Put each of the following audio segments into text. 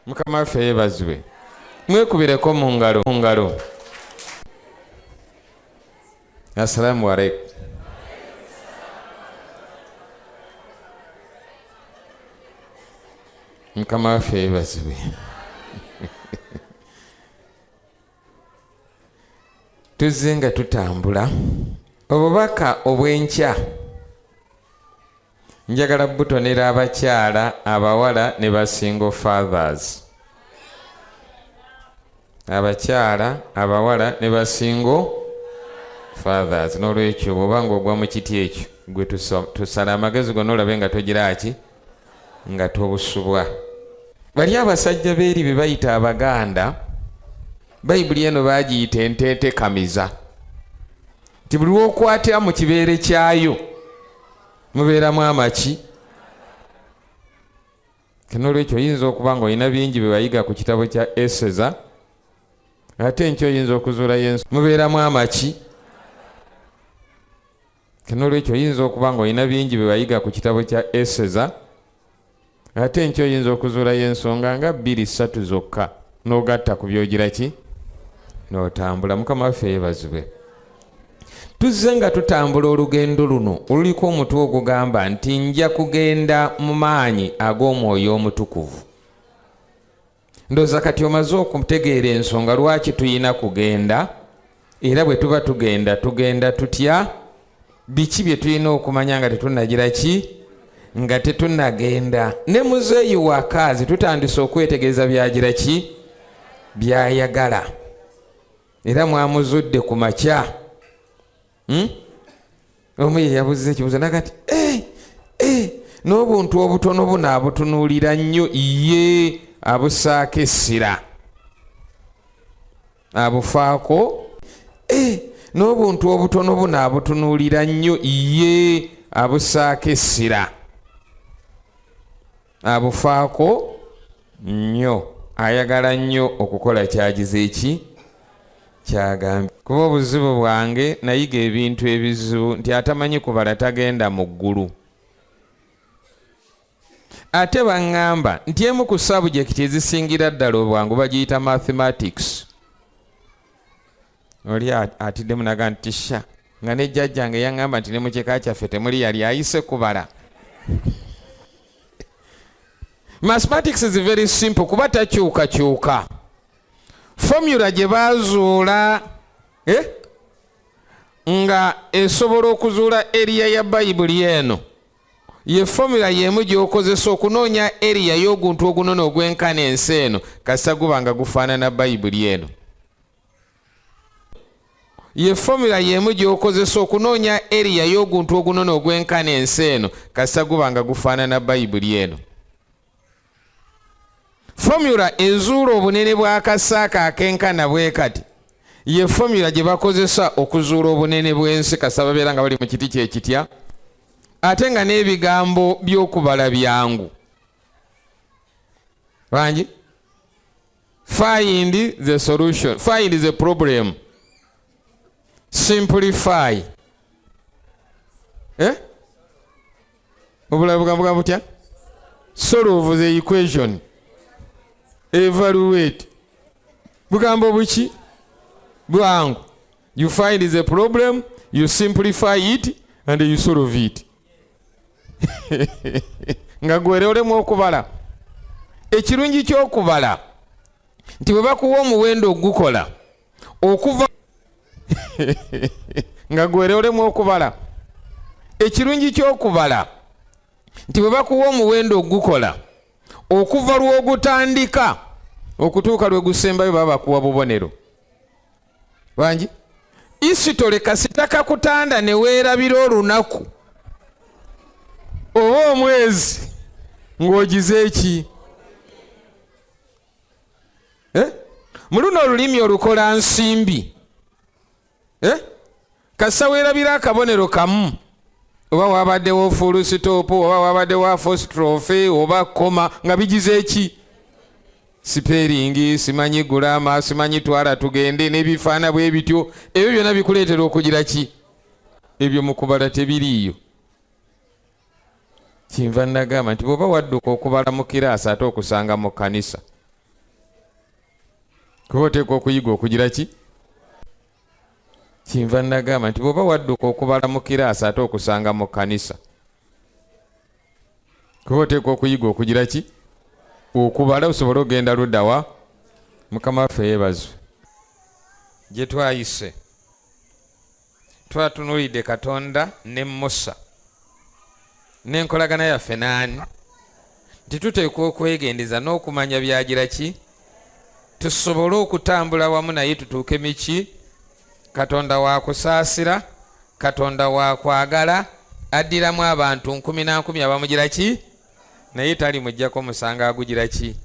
Mukama waffe yeebazibwe. Mwekubireko mu ngalo. Assalamu alaikum. Mukama waffe yeebazibwe. Tuzze nga tutambula obubaka obw'enkya. Njagala butonera abakyala, abawala ne ba single fathers. Abakyala, abawala ne ba single fathers. N'olwekyo bw'oba ng'ogwa mu kiti ekyo gwe tusala amagezi gonna olabe nga togira ki nga tobusubwa. Bali abasajja beeri be bayita Abaganda, Bayibuli eno baagiyita enteetekamiza. Nti buli lw'okwatira mu kibeere kyayo mubeeramu amaki. N'olwekyo oyinza okuba ng'olina bingi bye wayiga ku kitabo kya Eseza, ate enkyo oyinza okuzuula Yesu mubeeramu amaki. N'olwekyo oyinza okuba ng'olina bingi bye wayiga ku kitabo kya Eseza, ate enkyo oyinza okuzuula y'ensonga nga 2-3 zokka n'ogatta ku byogira ki n'otambula. Mukama waffe yeebazibwe. Tuzze nga tutambula olugendo luno oluliko omutwe ogugamba nti nja kugenda mu maanyi ag'omwoyo omutukuvu. Ndowooza kati omaze okutegeera ensonga lwaki tuyina kugenda, era bwe tuba tugenda tutya, biki bye tulina okumanya nga tetunnagira ki, nga tetunnagenda. Ne muzeeyi wakaazi tutandise okwetegereza byagira ki, byayagala. Era mwamuzudde ku makya. Omu ye yabuze ekibuzo nagati n'obuntu obutono buno abutunuulira nnyo ye abusaako essira. Abufaako n'obuntu obutono buno abutunuulira nnyo ye abusaako essira. Abufaako nnyo, ayagala nnyo okukola kyagize eki kyagambye. Kuba obuzibu bwange nayiga ebintu ebizibu nti atamanyi kubala tagenda mu ggulu. Ate baŋŋamba nti emu ku sabujekiti ezisingira ddala obwangu bagiyita mathematics. Oli atiddemu naga nti sha nga ne jjajjange yaŋŋamba nti ne mu kika kyaffe temuli yali ayise kubala. Mathematics is very simple kuba takyukakyuka. Formula gye baazuula nga esobola okuzuula eriya ya Bayibuli eno ye formula y'emu gy'okozesa okunoonya eriya y'oguntu ogunene ogwenkana ensi eno kasita guba nga gufaanana Bayibuli eno. Ye formula y'emu gy'okozesa okunoonya eriya y'oguntu ogunene ogwenkana ensi eno kasita guba nga gufaanana Bayibuli eno. Formula ezuula obunene bw'akasaaka akenkana bwe kati ye formula gye bakozesa okuzuula obunene bw'ensi kasita babeera nga bali mu kiti kyekitya, ate nga n'ebigambo by'okubala byangu. Bangi? Find the solution. Find the problem. Simplify. Obulala bugambo butya? Solve the equation. Evaluate. Bugambo buki? Bwangu. You find the problem, you simplify it, and you solve it. Nga gwere olemu okubala. Ekirungi ky'okubala nti bwe bakuwa omuwendo ogukola okuva nga gwere olemu okubala. Ekirungi ky'okubala nti bwe bakuwa omuwendo ogukola okuva lw'ogutandika okutuuka lwe gusembayo baba bakuwa bubonero. Bangi? Isitole kasitaka kutanda ne weerabira olunaku oba omwezi ng'ogize eki? Mu luno olulimi olukola nsimbi. Kasita weerabira akabonero kamu, oba wabaddewo full stop, oba wabaddewo apostrophe, oba koma, nga bigize eki? Spelling, simanyi gulama, simanyi twala tugende, n'ebifaana bwe bityo. Ebyo byonna bikuleetera okugira ki? Ebyo mu kubala tebiriiyo. Kinva nagamba nti bw'oba wadduka okubala mu kiraasi ate okusanga mu kkanisa, kuba oteekwa okuyiga okugira ki. Kinva nagamba nti bw'oba wadduka okubala mu kiraasi ate okusanga mu kkanisa, kuba oteekwa okuyiga okugira ki, okubala osobole ogenda luddawa. Mukama waffe yeebazwe. Gye twayise twatunuulidde Katonda ne Musa n'enkolagana yaffe n'ani, nti tuteekwa okwegendeza n'okumanya byagira ki, tusobole okutambula wamu naye tutuuke miki. Katonda wa kusaasira, Katonda wa kwagala, addiramu abantu 10,000 abamugira ki, naye tali mujjako musanga agugira ki,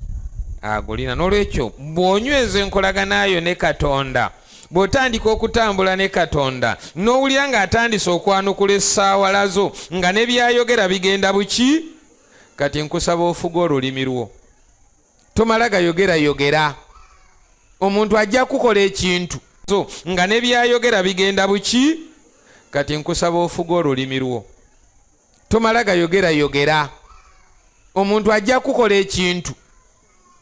agulina. N'olwekyo bw'onyweza enkolagana yo ne Katonda, bw'otandika okutambula ne Katonda, n'owulira ng'atandise okwanukula essaawa zo nga ne byayogera bigenda buki, kati nkusaba ofuga olulimi lwo, tomala gayogera. Omuntu ajja kukola ekintu nga ne byayogera bigenda buki, kati nkusaba ofuga olulimi lwo, tomala gayogera. Omuntu ajja kukola ekintu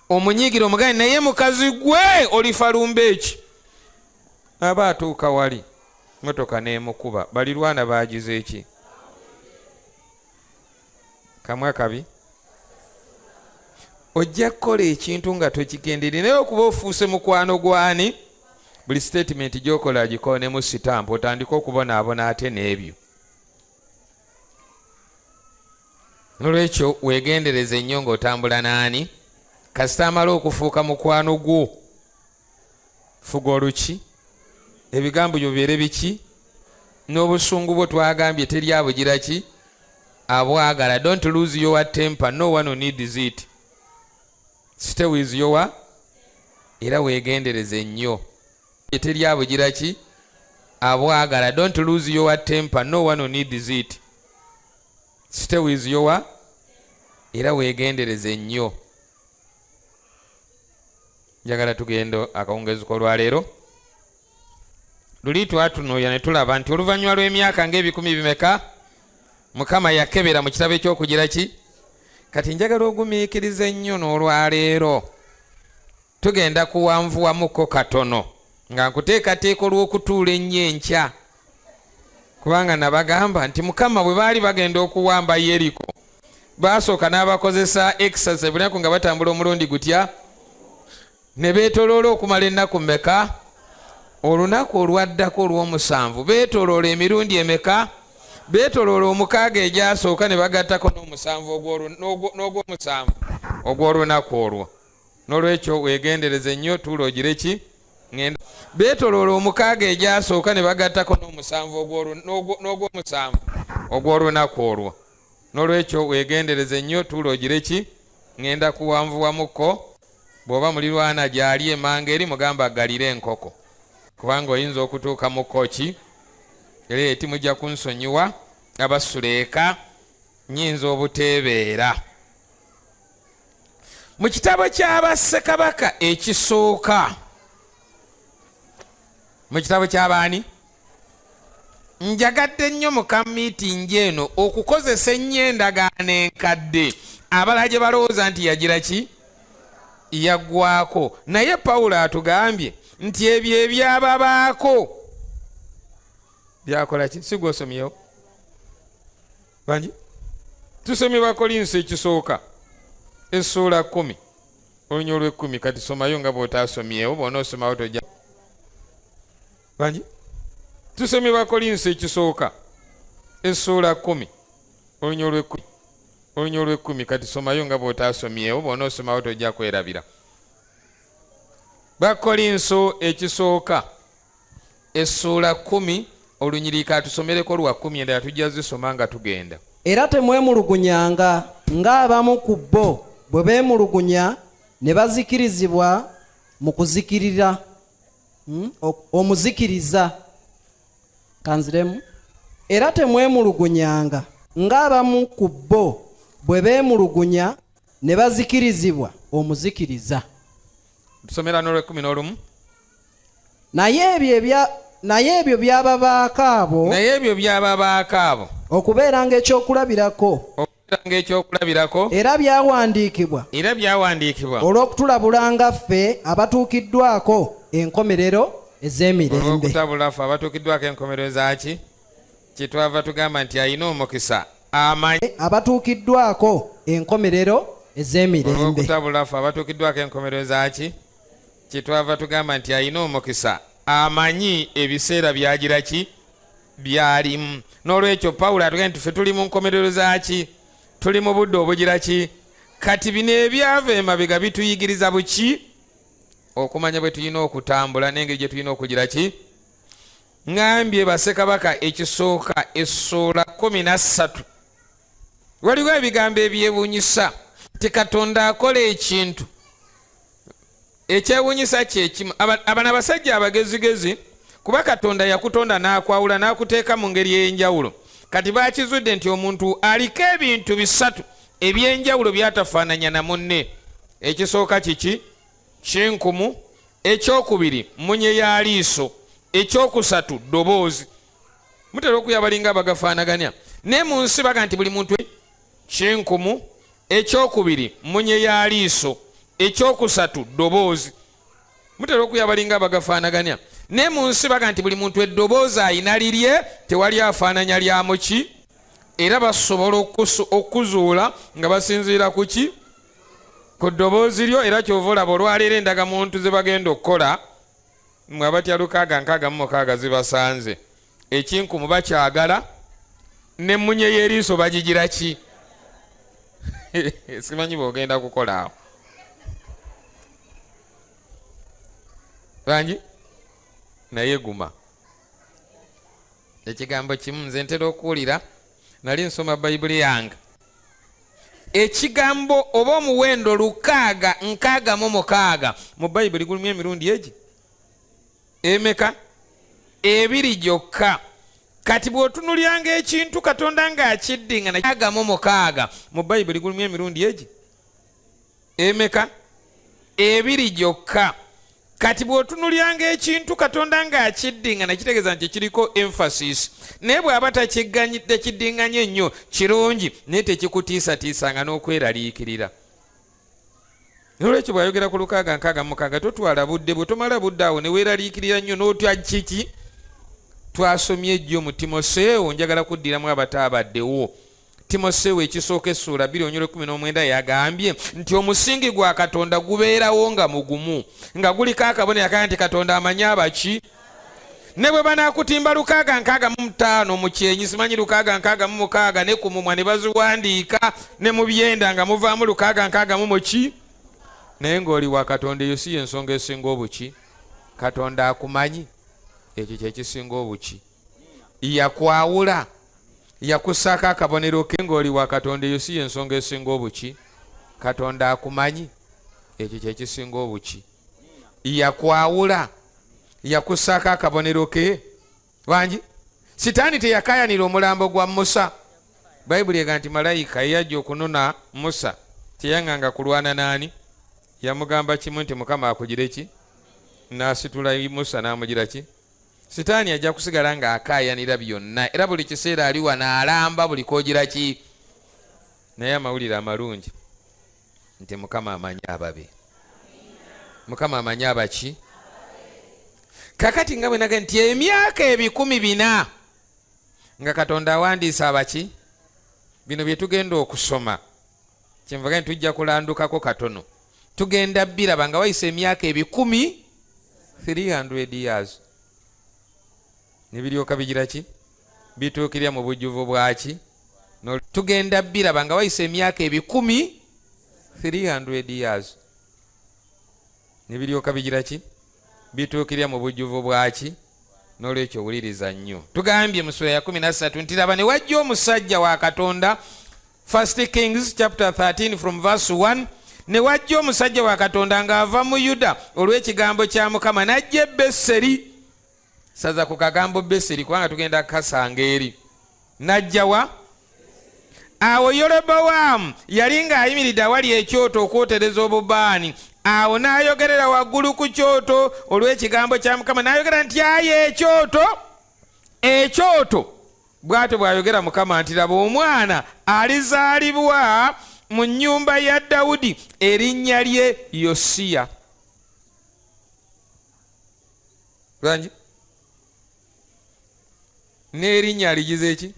omunyiigira omugane, naye mukazi gwe olifalumba eki, aba atuuka wali motoka n'emukuba, balirwana bagize eki, kamwa kabi. Ojja kukola ekintu nga tokigendere, naye okuba ofuuse mukwano gwani, buli statement gyokola gikoonemu sitampu, otandika okubonaabona ate n'ebyo. Nolwekyo weegendereze ennyo ng'otambula n'ani, kasita amala okufuuka mukwano gwo, fuga oluki, ebigambo byo bibeere biki, n'obusungu bwo twagambye teri abugira ki, abwagala. Don't lose your temper, no one needs it. Stay with your, era weegendereze nnyo, teri abugira ki, abwagala. Don't lose your temper, no one needs it. Stay with your, era weegendereze nnyo. Njagala tugendo akawungeezi k'olwaleero. Luli twatunuulira ne tulaba nti oluvannyuma lw'emyaka ng'ebikumi bimeka Mukama yakebera mu kitabo eky'okugira ki. Kati njagala ogumiikiriza ennyo n'olwaleero tugenda kuwanvuwamuko katono nga nkuteekateeka olw'okutuula ennyo enkya, kubanga nabagamba nti Mukama bwe baali bagenda okuwamba Yeriko baasooka n'abakozesa exercise bunaku nga batambula omulundi gutya, ne beetoloola okumala ennaku mmeka. Olunaku olwaddako olw'omusanvu beetoloola emirundi emeka, beetoloola omukaaga egyasooka ne bagattako n'ogw'omusanvu ogw'olunaku olwo. N'olwekyo weegendereze nnyo, tuula ogire ki, ngenda. Beetoloola omukaaga egyasooka ne bagattako n'ogw'omusanvu ogw'olunaku olwo. N'olwekyo weegendereze nnyo, tuula ogire ki, ngenda kuwanvuwamuko. Bw'oba mulirwana gy'ali emanga eri mugamba aggalire enkoko, kubanga oyinza okutuuka mu koki era eti mujja kunsonyiwa abasuleeka nyinza obuteebeera. Mu kitabo ky'Abassekabaka ekisooka, mu kitabo ky'abaani, njagadde nnyo mu kamiitingi eno okukozesa ennyo endagaano enkadde abalala gye balowooza nti yagira ki, yaggwako. Naye Pawulo atugambye nti ebyo ebyababaako byakola ki? Si gw'osomyewo bangi? Tusomye Bakolinso ekisooka essuula 10 olunya olw'10. Kati somayo nga bw'otaasomyewo, bw'onoosomawo tojja bangi. Tusomye Bakolinso ekisooka essuula 10 olunya olw'10 olunya olw'10. Kati somayo nga bw'otaasomyewo, bw'onoosomawo tojja kwerabira. Bakolinso ekisooka essuula 10 olunyiriri atusomereko lwa 10 endala tujja zisoma nga tugenda. Era temwemulugunyanga ng'abamu ku bo bwe beemulugunya ne bazikirizibwa mu kuzikirira omuzikiriza. Kanziremu. Era temwemulugunyanga ng'abamu ku bo bwe beemulugunya ne bazikirizibwa omuzikiriza. Tusomera n'olw'11. Naye ebyo by'ababaako abo okubeeranga ng'ekyokulabirako era byawandiikibwa olw'okutulabulanga ffe abatuukiddwako enkomerero ez'emirembe. olw'okutabula ffe abatuukiddwako enkomerero zaki kyetwava tugamba nti alina omukisa amanyi abatuukiddwako enkomerero ez'emirembe. olw'okutabula ffe abatuukiddwako enkomerero zaki kyetwava tugamba nti alina omukisa amanyi ebiseera byagira ki byalimu. N'olwekyo Pawulo atugamba nti ffe tuli mu nkomerero zaki tuli mu budde obugira ki kati bino ebyava emabega bituyigiriza buki okumanya bwe tulina okutambula n'engeri gye tulina okugira ki. Ngambye bassekabaka ekisooka essula 13 waliwo ebigambo ebyewuunyisa nti Katonda akola ekintu ekyewuunyisa kyekimu. Abana abasajja abagezigezi kuba Katonda yakutonda n'akwawula n'akuteeka mu ngeri ey'enjawulo. Kati bakizudde nti omuntu aliko ebintu bisatu eby'enjawulo byatafaananya na munne. Ekisooka kiki kinkumu, ekyokubiri munye ya liiso, ekyokusatu ddoboozi. Mutera okuyabalinga abagafaanaganya naye mu nsi baga nti buli muntu kinkumu, ekyokubiri munye ya liiso, ekyokusatu ddoboozi. Mutera okuyabalinga abagafaanaganya naye mu nsi baga nti buli muntu eddoboozi ayina lirye, tewali afaananya lyamu ki. Era basobola okuzuula nga basinziira ku ki ku ddoboozi lyo. Era kyova olaba olwaleero endagamuntu ze bagenda okukola mwe abatya 666 zibasanze. Ekinkumu bakyagala ne munye y'eriiso bagigira ki simanyi bw'ogenda kukola awo bangi naye guma. Ekigambo kimu nze ntera okuwulira nali nsoma bayibuli yange ekigambo oba omuwendo 666 mu bayibuli gulimu emirundi egi emeka 2 gyokka. Kati bw'otunulyanga ekintu Katonda ng'akiddingana 666 mu bayibuli gulimu emirundi egi emeka 2 gyokka. Kati bw'otunulyanga ekintu Katonda ng'akiddingana kitegeeza nti kiriko emphasis. Naye bw'aba tekiddinganye nnyo kirungi naye tekikutiisatiisanga n'okweraliikirira. N'olwekyo bw'ayogera ku 666 totwala budde bwe tomala budde awo ne weeraliikirira nnyo n'otya kiki. Twasomye ejjo mu Timoseewo njagala kuddiramu abataabaddewo. Timoseewo ekisooka essula 2:19 yagambye nti omusingi gwa Katonda gubeerawo nga mugumu nga guliko akabonero akaga nti Katonda amanyi abaki. Ne bwe banaakutimba 665 mu kyenyi simanyi 666 ne ku mumwa ne baziwandiika ne mu byenda nga muvaamu 665 mu ki. Naye ng'oli wa Katonda eyo si y'ensonga esinga obuki. Katonda akumanyi. Ekyo kyekisinga obuki. Yakwawula yakussaako akabonero ke ng'oli wa Katonda eyo si y'ensonga esinga obuki. Katonda akumanyi. Ekyo kyekisinga obuki. Yakwawula yakussaako akabonero ke wangi. Sitaani teyakayanira omulambo gwa Musa. Bayibuli ega nti malayika yajja okunona Musa teyaŋŋanga kulwana naani. Yamugamba kimu nti Mukama akugira ki. N'asitula Musa n'amugira ki. Sitaani ajja kusigala ng'akaayanira byonna era buli kiseera ali wano alamba buli koogira ki. Naye amawulire amalungi nti Mukama amanyi ababe. Mukama amanyi abaki. Kakati nga bwe naga nti emyaka 400 nga Katonda awandiisa abaki. Bino bye tugenda okusoma kyenvaga nti tujja kulandukako katono. Tugenda biraba nga wayise emyaka 300 years. Nebiryoka bigira ki bituukirira mu bujjuvu bwaki. Tugenda biraba nga wayise emyaka 300 years. Nebiryoka bigira ki bituukirira mu bujjuvu bwaki. N'olwekyo owuliriza nnyo. Tugambye mu sura ya 13 nti laba ne wajja omusajja wa Katonda. 1 Kings chapter 13 from verse 1. Ne wajja omusajja wa Katonda ng'ava mu Yuda olw'ekigambo kya Mukama n'ajja Beseri. Saza ku kagambo Beseri kubanga tugenda kasanga eri. N'ajja wa? Awo Yerobowaamu yali ng'ayimiridde awali ekyoto okwotereza obubaani. Awo n'ayogerera waggulu ku kyoto olw'ekigambo kya Mukama n'ayogera nti aye ekyoto bw'atyo bw'ayogera Mukama nti laba omwana alizaalibwa mu nnyumba ya Dawudi erinnya lye Yosiya. Lwangi n'erinnya aligize ki?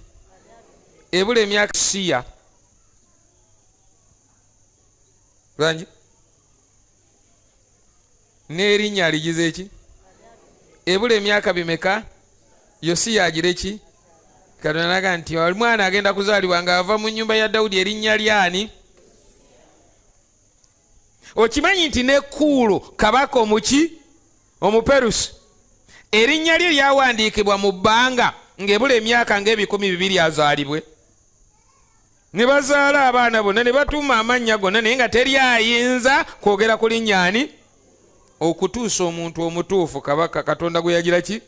Ebula emyaka Siya. Lwangi n'erinnya aligize ki? Ebula emyaka bimeka? Yosiya agire ki? Katonda n'agamba nti omwana agenda kuzaalibwa ng'ava mu nnyumba ya Dawudi erinnya lyani? Okimanyi nti ne Kuulo kabaka omuki Omuperusi erinnya lye lyawandiikibwa mu bbanga ng'ebula emyaka ng'ebikumi 200 azaalibwe. Ne bazaala abaana bonna ne batuuma amannya gonna naye nga teri ayinza kwogera ku linnya ani okutuusa omuntu omutuufu kabaka Katonda gwe yagira ki?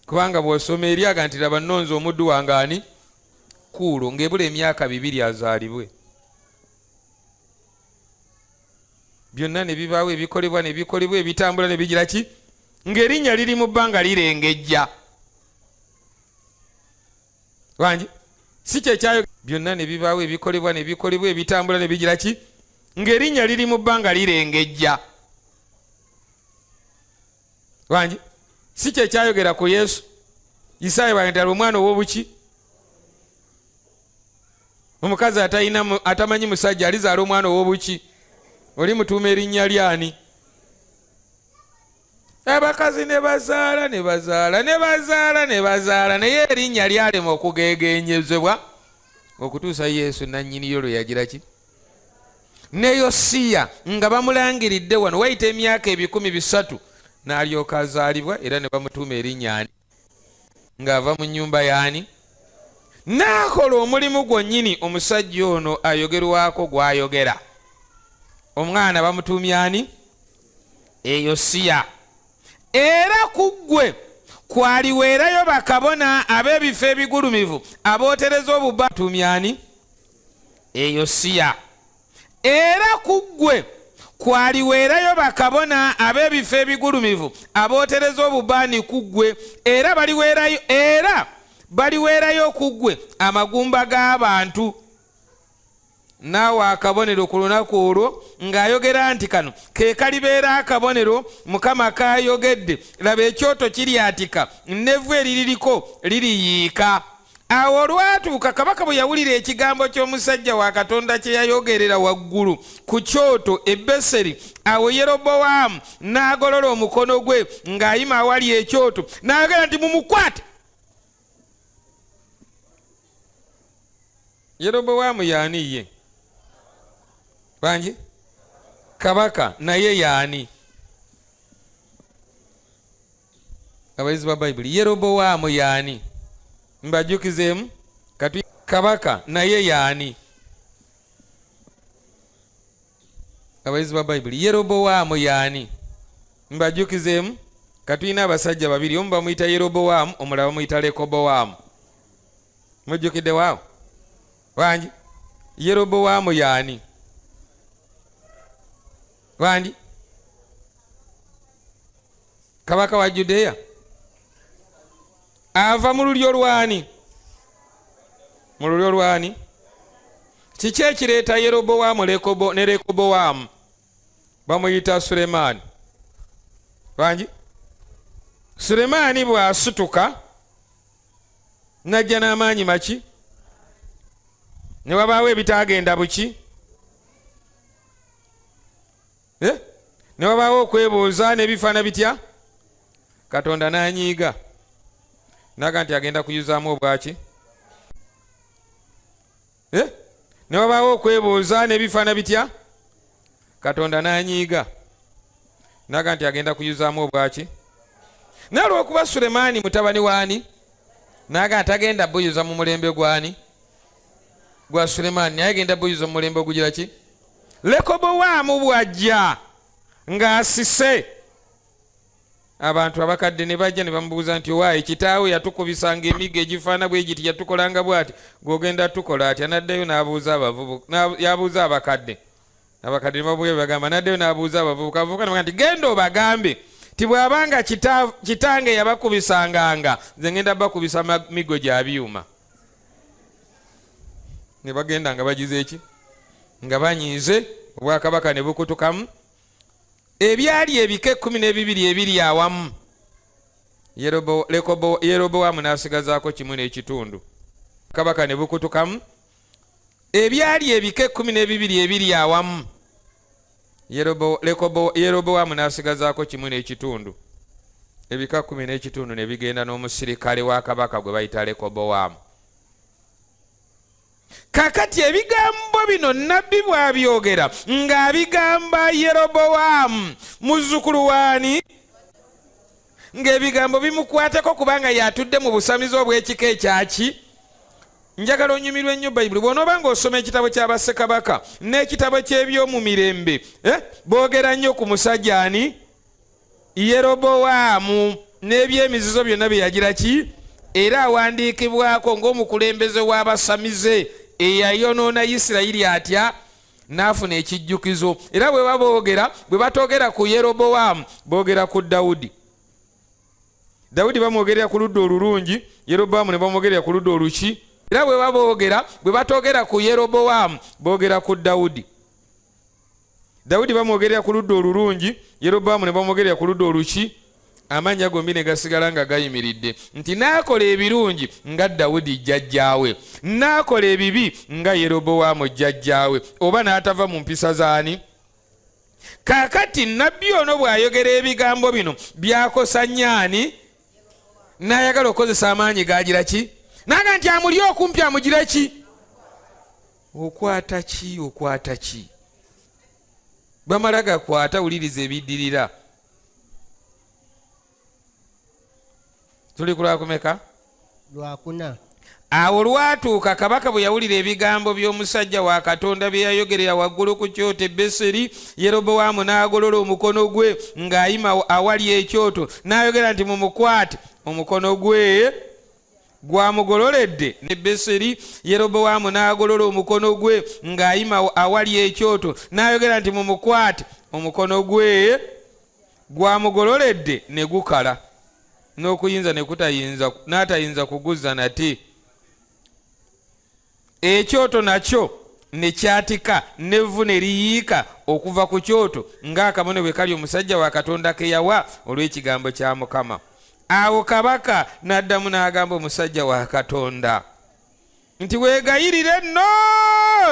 Kubanga bw'osoma eryaga nti laba nnonze omuddu wange ani? Kuulo, ng'ebula emyaka 200 azaalibwe. Byonna ne bibaawo ebikolebwa ne bikolebwa ebitambula ne bigira ki? Ng'erinnya liri mu bbanga lirengejja. Wangi si kye kyayo byonna ne bibaawo ebikolebwa ne bikolebwa ebitambula ne bigira ki? Ng'erinnya liri mu bbanga lirengejja. Wangi si kye kyayogera ku Yesu. Isaaya bw'agamba omwana ow'obuki? Omukazi atamanyi musajja alizaala omwana ow'obuki? Oli mutuuma erinnya lyani? Abakazi ne bazaala ne bazaala ne bazaala ne bazaala naye erinnya lyalema okugegenyezebwa okutuusa Yesu nannyiniyo lwe yagira ki? Ne Yosiya nga bamulangiridde wano wayita emyaka 300 n'alyoka azaalibwa era ne bamutuuma erinnya ani? Ng'ava mu nnyumba y'ani? N'akola omulimu gwennyini omusajja ono ayogerwako gw'ayogera. Omwana bamutuumye ani? Yosiya. Era ku ggwe kwaliweerayo bakabona ab'ebifo ebigulumivu abootereza obubba bamutuumye ani? Yosiya. Era ku ggwe kwaliweerayo bakabona ab'ebifo ebigulumivu abootereza obubaani ku ggwe era baliweerayo ku ggwe amagumba g'abantu. Naawe akabonero ku lunaku olwo ng'ayogera nti kano ke kalibeera akabonero Mukama kaayogedde, laba ekyoto kiryatika n'evvu eriririko liriyiika. Awo olwatuuka kabaka bwe yawulira ekigambo ky'omusajja wa Katonda kye yayogerera waggulu ku kyoto e Beseri, awo Yerobowaamu n'agolola omukono gwe ng'ayima awali ekyoto n'ayogera nti mumukwate. Yerobowaamu y'ani ye? Bangi kabaka naye y'ani? Abayizi ba Bayibuli, Yerobowaamu y'ani? Mbajjukizeemu kati kabaka naye y'ani? Abayizi ba Bayibuli, Yerobowaamu y'ani? Mbajjukizeemu katuyina abasajja babiri, omu bamuyita Yerobowaamu omulala bamuyita Lekobowaamu. Mujjukidde waawo? Wangi Yerobowaamu y'ani? Wandi kabaka wa Judeya ava mu lulyo lwani? Mu lulyo lwani? Kiki ekireeta Yerobowaamu ne Lekobowaamu bamuyita Sulemaani? Wangi Sulemaani bw'asituka najja n'amaanyi maki? Ne wabaawo ebitaagenda buki? Ne wabaawo okwebuuza n'ebifaana bitya? Katonda n'anyiiga naga nti agenda kuyuzaamu obwaki? Ne wabaawo okwebuuza n'ebifaana bitya? Katonda n'anyiiga naga nti agenda kuyuzaamu obwaki? Naye olw'okuba Sulemaani mutabani waani naga nti agenda buyuza mu mulembe gwani? Gwa Sulemaani, naye agenda buyuza mu mulembe ogugira ki? Lekobowaamu bw'ajja ng'asise, abantu abakadde ne bajja ne bamubuuza nti owaayi kitaawe yatukubisanga emigo egifaana bwe giti yatukolanga bw'ati, gw'ogenda tukola atya? N'addayo n'abuuza abavubuka, yabuuza abakadde. Abakadde ne babuuza bagamba, n'addayo n'abuuza abavubuka. Abavubuka ne bagamba nti genda obagambe tibwabanga kitange yabakubisanganga nze ngenda bakubisa migo gya byuma ne bagenda nga bagize eki nga banyize obwakabaka ne bukutukamu ebyali ebike 12 ebiri awamu Yerobowamu n'asigazaako kimu n'ekitundu kabaka ne bukutukamu ebyali ebike 12 ebiri awamu Yerobowamu n'asigazaako kimu n'ekitundu ebika 10 n'ekitundu ne bigenda n'omusirikale wa kabaka gwe bayita Lekobowamu. Kakati ebigambo bino nabbi bwabyogera ng'abigamba Yerobowamu muzzukulu waani ng'ebigambo bimukwateko kubanga yatudde mu busamizi obw'ekika ekyaki. Njagala onyumirwe ennyo Bayibuli bw'onooba ng'osoma ekitabo ky'Abassekabaka n'ekitabo ky'ebyomu mirembe boogera nnyo ku musajja ani Yerobowamu n'ebyemizizo byonna bye yagira ki era awandiikibwako ng'omukulembeze w'abasamize eyayonoona Isirayiri atya n'afuna ekijjukizo. Era bwe baboogera bwe batoogera ku Yerobowamu boogera ku Dawudi. Dawudi bamwogerera ku ludda olulungi, Yerobowamu ne bamwogerera ku ludda oluki. Era bwe baboogera bwe batoogera ku Yerobowamu boogera ku Dawudi. Dawudi bamwogerera ku ludda olulungi, Yerobowamu ne bamwogerera ku ludda oluki. Amannya gombi ne gasigala nga gayimiridde nti n'akola ebirungi nga Dawudi jjajjaawe, n'akola ebibi nga Yerobowamu jjajjaawe, oba n'atava mu mpisa zaani. Kaakati nabbi ono bw'ayogera ebigambo bino byakosa nnyaani n'ayagala okukozesa amaanyi gaagira ki naga nti amuli okumpi amugira ki okwata ki bamala gakwata wuliriza ebiddirira. Tuli ku lwakumeka? Lwakuna. Awo lwatuuka kabaka bwe yawulira ebigambo by'omusajja wa Katonda bye yayogerera waggulu ku kyoto Beseri, Yerobowamu n'agolola omukono gwe ng'ayima awali ekyoto n'ayogera nti mumukwate. Omukono gwe gwamugololedde ne Beseri, Yerobowamu n'agolola omukono gwe ng'ayima awali ekyoto n'ayogera nti mumukwate. Omukono gwe gwamugololedde ne gukala n'okuyinza ne kutayinza n'atayinza kuguzza nate. Ekyoto nakyo ne kyatika n'evvu ne liyiika okuva ku kyoto ng'akabone bwe kali omusajja wa Katonda ke yawa olw'ekigambo kya Mukama. Awo kabaka n'addamu n'agamba omusajja wa Katonda nti weegayirire nno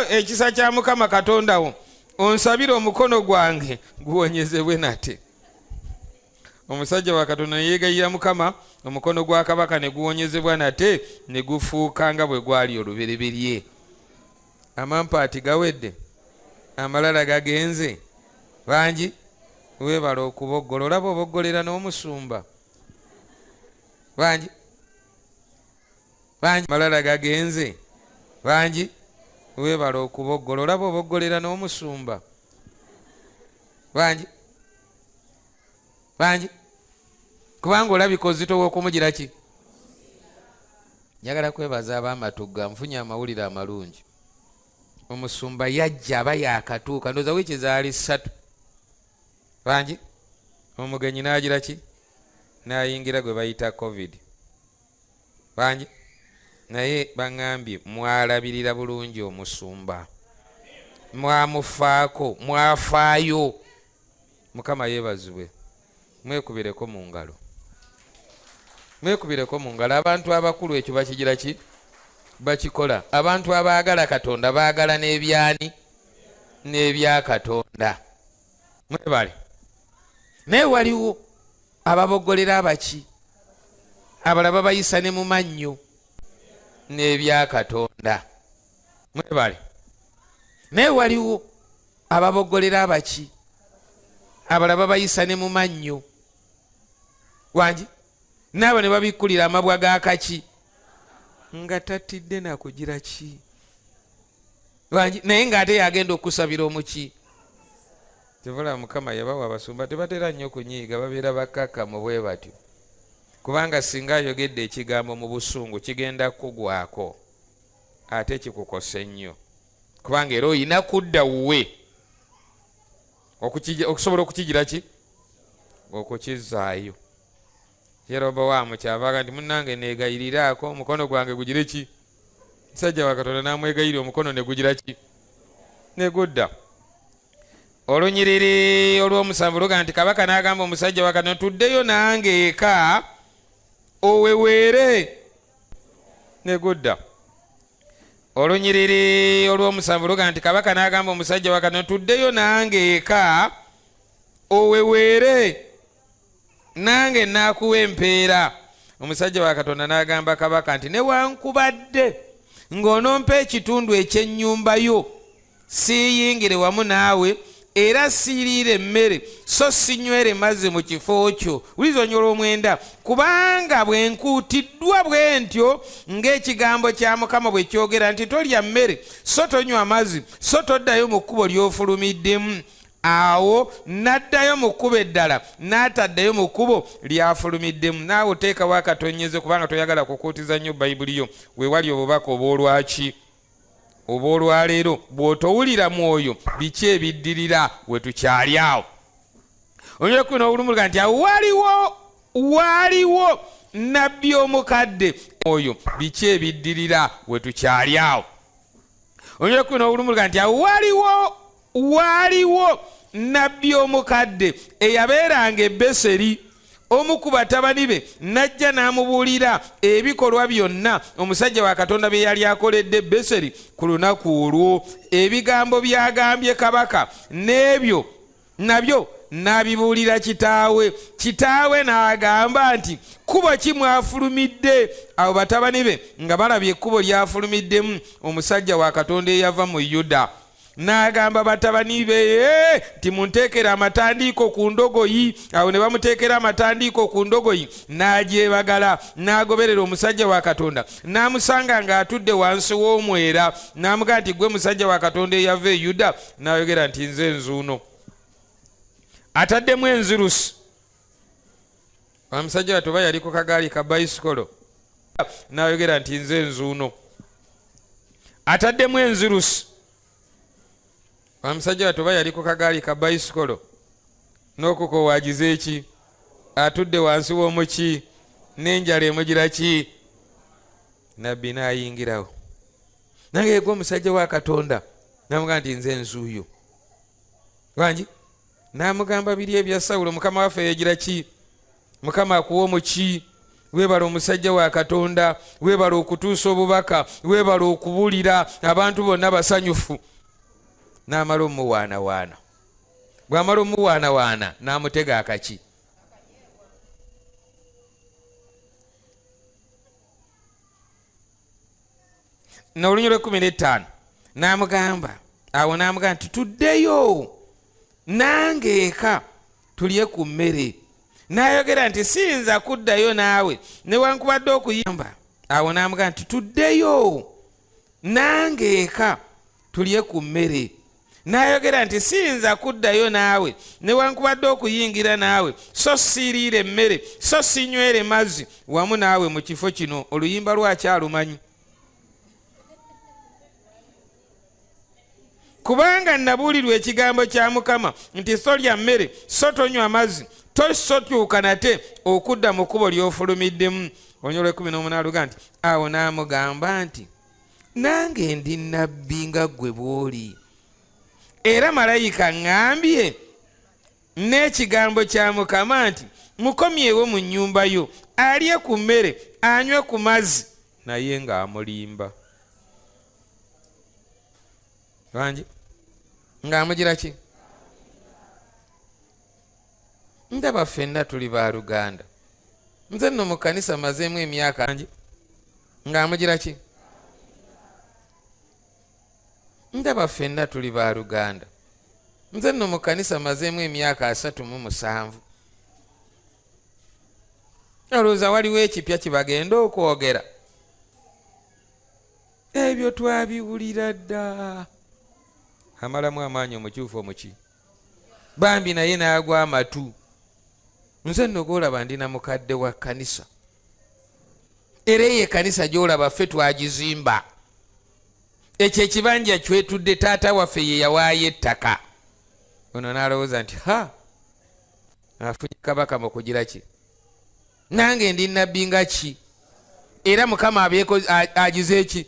ekisa kya Mukama Katonda wo onsabire omukono gwange guwonyezebwe nate. Omusajja wa Katonda ne yeegayira Mukama, omukono gwa kabaka ne guwonyezebwa nate ne gufuuka nga bwe gwali olubereberye. Amampaati gawedde, amalala gagenze. Bangi weebala okuboggola. Olaba oboggolera n'omusumba. Bangi amalala gagenze. Bangi weebala okuboggola. Olaba oboggolera n'omusumba. Bangi kubanga olabika ozitowa okumugira ki. Njagala kwebaza ab'Amatugga nfunye amawulire amalungi. Omusumba yajja aba yakatuuka ndowooza wiiki zaali 3. Bangi omugenyi n'agira ki n'ayingira gwe bayita COVID. Bangi naye baŋŋambye mwalabirira bulungi omusumba, mwamufaako, mwafaayo. Mukama yeebazibwe. Mwekubireko mu ngalo. Mwekubireko mu ngalo. Abantu abakulu ekyo bakigira ki bakikola. Abantu abaagala Katonda baagala n'ebyani n'ebya Katonda. Mwebale. Naye waliwo ababoggolera abaki abalaba bayisa ne mu mannyo n'ebya Katonda. Mwebale. Naye waliwo ababoggolera abaki abalaba bayisa ne mu mannyo wangi n'abo ne babikkulira amabwa ga kaki nga tatidde nakugira ki wangi naye ng'ate yagenda okusabira omuki. Tevula Mukama yabawa abasumba tebatera nnyo kunyiiga, babeera bakkakkamu bwe batyo, kubanga singa ayogedde ekigambo mu busungu kigenda kugwako ate kikukose nnyo, kubanga era oyina kudda wuwe okusobola okukigira ki okukizaayo. Yerobowaamu kyavaga nti munnange neegayiriraako omukono gwange gugire ki? Musajja wa Katonda n'amwegayirira omukono ne gugira ki? Ne gudda. Olunyiriri olw'omusanvu luga nti kabaka n'agamba omusajja wa Katonda, tuddeyo nange eka oweweere. Ne gudda. Olunyiriri olw'omusanvu luga nti kabaka n'agamba omusajja wa Katonda, tuddeyo nange eka oweweere, nange naakuwa empeera. Omusajja wa Katonda n'agamba kabaka nti newankubadde ng'onompa ekitundu eky'ennyumba yo, siiyingire wamu naawe era siiriire emmere so sinywere mazzi mu kifo kyo. Wuliza onyola omwenda, kubanga bwe nkuutiddwa bwe ntyo ng'ekigambo kya Mukama bwe kyogera nti tolya mmere so tonywa mazzi so toddayo mu kkubo ly'ofulumiddemu. Awo n'addayo mu kkubo eddala n'ataddayo mu kkubo ly'afulumiddemu. Naawe oteekawo akatonnyeze kubanga toyagala kukuutiza nnyo Bayibuli yo. Weewali obubaka obw'olwaki obw'olwaleero. Bw'otowulira mwoyo biki ebiddirira we tukyali awo. Onyole kuno olumuluka nti waaliwo nabbi omukadde mwoyo biki ebiddirira we tukyali awo. Onyole kuno olumuluka nti waaliwo nabbi omukadde eyabeeranga e Beseri. Omu ku batabani be n'ajja n'amubuulira ebikolwa byonna omusajja wa Katonda bye yali akoledde Beseri ku lunaku olwo. Ebigambo byagambye kabaka n'ebyo nabyo n'abibuulira kitaawe. Kitaawe n'agamba nti kkubo ki mwafulumidde? Abo batabani be nga balabye ekkubo lyafulumiddemu omusajja wa Katonda eyava mu Yuda. N'agamba batabani be nti munteekera amatandiiko ku ndogoyi. Awo ne bamuteekera amatandiiko ku ndogoyi, n'agyebagala n'agoberera omusajja wa Katonda. N'amusanga ng'atudde wansi w'omwera, n'amugamba nti gwe musajja wa Katonda eyava e Yuda? N'ayogera nti nze nzuuno. Ataddemu enzirusi. Omusajja wa toba yali ku kagaali ka bayisikolo. N'ayogera nti nze nzuuno. Ataddemu enzirusi. Omusajja wa toba yali ku kagaali ka bayisikolo n'okukowaagiza eki, atudde wansi w'omuki n'enjala emugira ki? Nabbi n'ayingirawo. Nange yegwe omusajja wa Katonda n'amugamba nti nze nzuuyo. Wangi n'amugamba biri ebya Sawulo, Mukama waffe yegira ki? Mukama akuwa omuki? Weebala omusajja wa Katonda, weebala okutuusa obubaka, weebala okubuulira abantu bonna basanyufu. N'amala omuwaanawaana. Bw'amala omuwaanawaana n'amutega akaki. N'olunyi lw'15 n'amugamba, awo n'amugamba nti tuddeyo nange eka tulye ku mmere. N'ayogera nti siyinza kuddayo naawe newankubadde okuyamba. Awo n'amugamba nti tuddeyo nange eka tulye ku mmere. N'ayogera nti siyinza kuddayo naawe newankubadde okuyingira naawe so siiriire emmere so sinywere mazzi wamu naawe mu kifo kino. Oluyimba lwakyalumanyi. Kubanga nabuulirwa ekigambo kya Mukama nti tolya mmere so tonywa mazzi tosotuuka nate okudda mu kkubo ly'ofulumiddemu. Olunyolo 18 luga nti awo n'amugamba nti nange ndi nabbi nga ggwe bw'oli, era malayika ŋŋambye n'ekigambo kya Mukama nti mukomyewo mu nnyumba yo alye ku mmere anywe ku mazzi, naye ng'amulimba. Wangi ng'amugira ki? Ndaba ffenna tuli ba Luganda. Nze nno mu kkanisa mazeemu emyaka angi. Ng'amugira ki? Ndaba ffenna tuli ba Luganda. Nze nno mu kkanisa mazeemu emyaka 37. Olowooza waliwo ekipya kibagenda okwogera? Ebyo twabiwulira dda. Amalamu amaanyi omukyufu omuki. Bambi naye n'agwa amatu. Nze nno gw'olaba ndina mukadde wa kkanisa. Era eyo ekkanisa gy'olaba ffe twagizimba. Ekyo ekibanja kyetudde taata waffe ye yawaayo ettaka. Ono n'alowooza nti afunye kabaka mu kugira ki nange ndi nabbi nga ki era mukama agize eki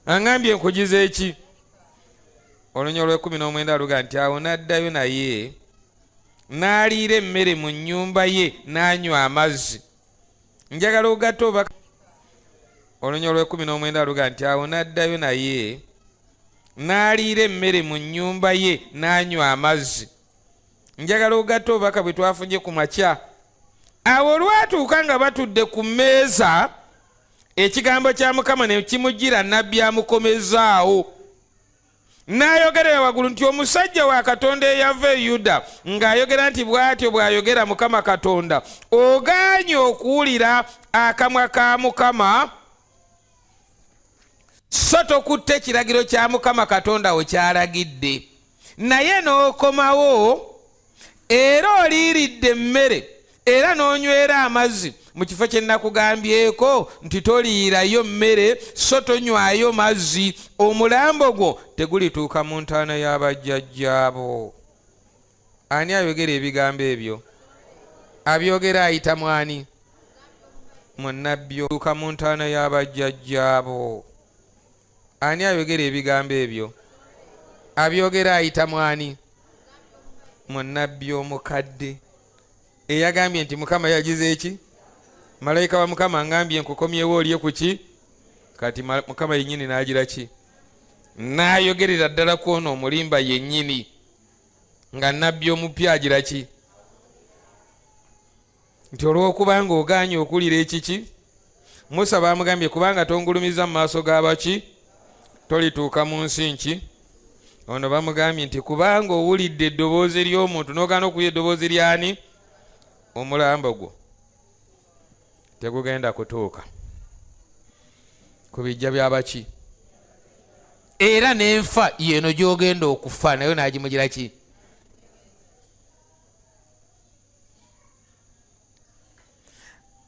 aŋambye nkugize eki. Olunyo lw'19 aluga nti awo n'addayo naye n'aliira emmere mu nnyumba ye n'anywa amazzi. Njagala ogatta oba olunyo lw'19 aluga nti awo n'addayo naye n'aliira emmere mu nnyumba ye n'anywa amazzi. Njagala ogatta obubaka bwe twafunye ku makya. Awo olwatuuka nga batudde ku mmeeza ekigambo kya Mukama ne kimugira nabbi amukomezaawo. N'ayogerera waggulu nti omusajja wa Katonda eyava e Yuda ng'ayogera nti bw'atyo bw'ayogera Mukama Katonda, ogaanye okuwulira akamwa ka Mukama so tokutte ekiragiro kya Mukama Katonda we kyalagidde, naye n'okomawo era oliiridde emmere era n'onywera amazzi mu kifo kye nakugambyeko nti toliirayo mmere so tonywayo mazzi, omulambo gwo tegulituuka mu ntaana y'abajjajjaabo. Ani ayogera ebigambo ebyo? Abyogera ayita mwani? Munnabbi. Tuuka mu ntaana y'abajjajjaabo. Ani ayogera ebigambo ebyo? Abyogera ayita mwani? Munnabbi omukadde eyagambye nti Mukama yagize eki? Malayika wa Mukama ngambye nkukomyewo olye ku ki? Kati Mukama yennyini n'agira ki? N'ayogerera ddala ku ono omulimba yennyini nga nabbi omupya agira ki? Nti olw'okubanga ogaanye okuwulira ekiki? Musa baamugambye kubanga tongulumiza mu maaso g'abaki tolituuka mu nsi nki? Ono bamugambye nti kubanga owulidde eddoboozi ly'omuntu n'ogaana okuwulira eddoboozi ly'ani? Omulambo gwo tegugenda kutuuka ku bijja by'abaki? Era n'enfa yeno gy'ogenda okufa nayo n'agimugira ki?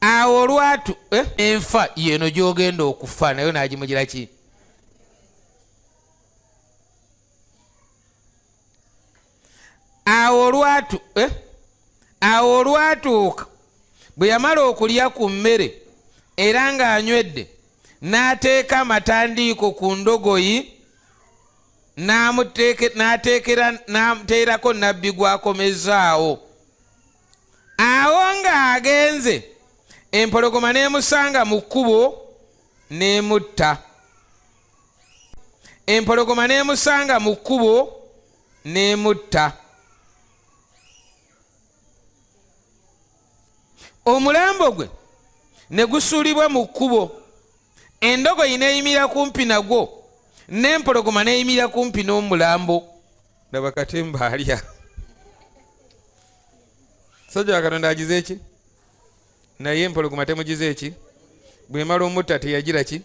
Awo olwatu enfa yeno gy'ogenda okufa nayo n'agimugira ki? Awo olwatuuka bwe yamala okulya ku mmere era ng'anywedde n'ateeka amatandiiko ku ndogoyi n'ateerako nabbi gw'akomezaawo. Awo ng'agenze empologoma n'emusanga mu kkubo n'emutta. Empologoma n'emusanga mu kkubo n'emutta. Omulambo gwe ne gusuulibwa mu kkubo, endogoyi n'eyimira kumpi nagwo, n'empologoma n'eyimira kumpi n'omulambo. Laba katemba alya. Sajja wa Katonda agize eki? Naye empologoma temugize eki? Bw'emala omutta teyagira ki?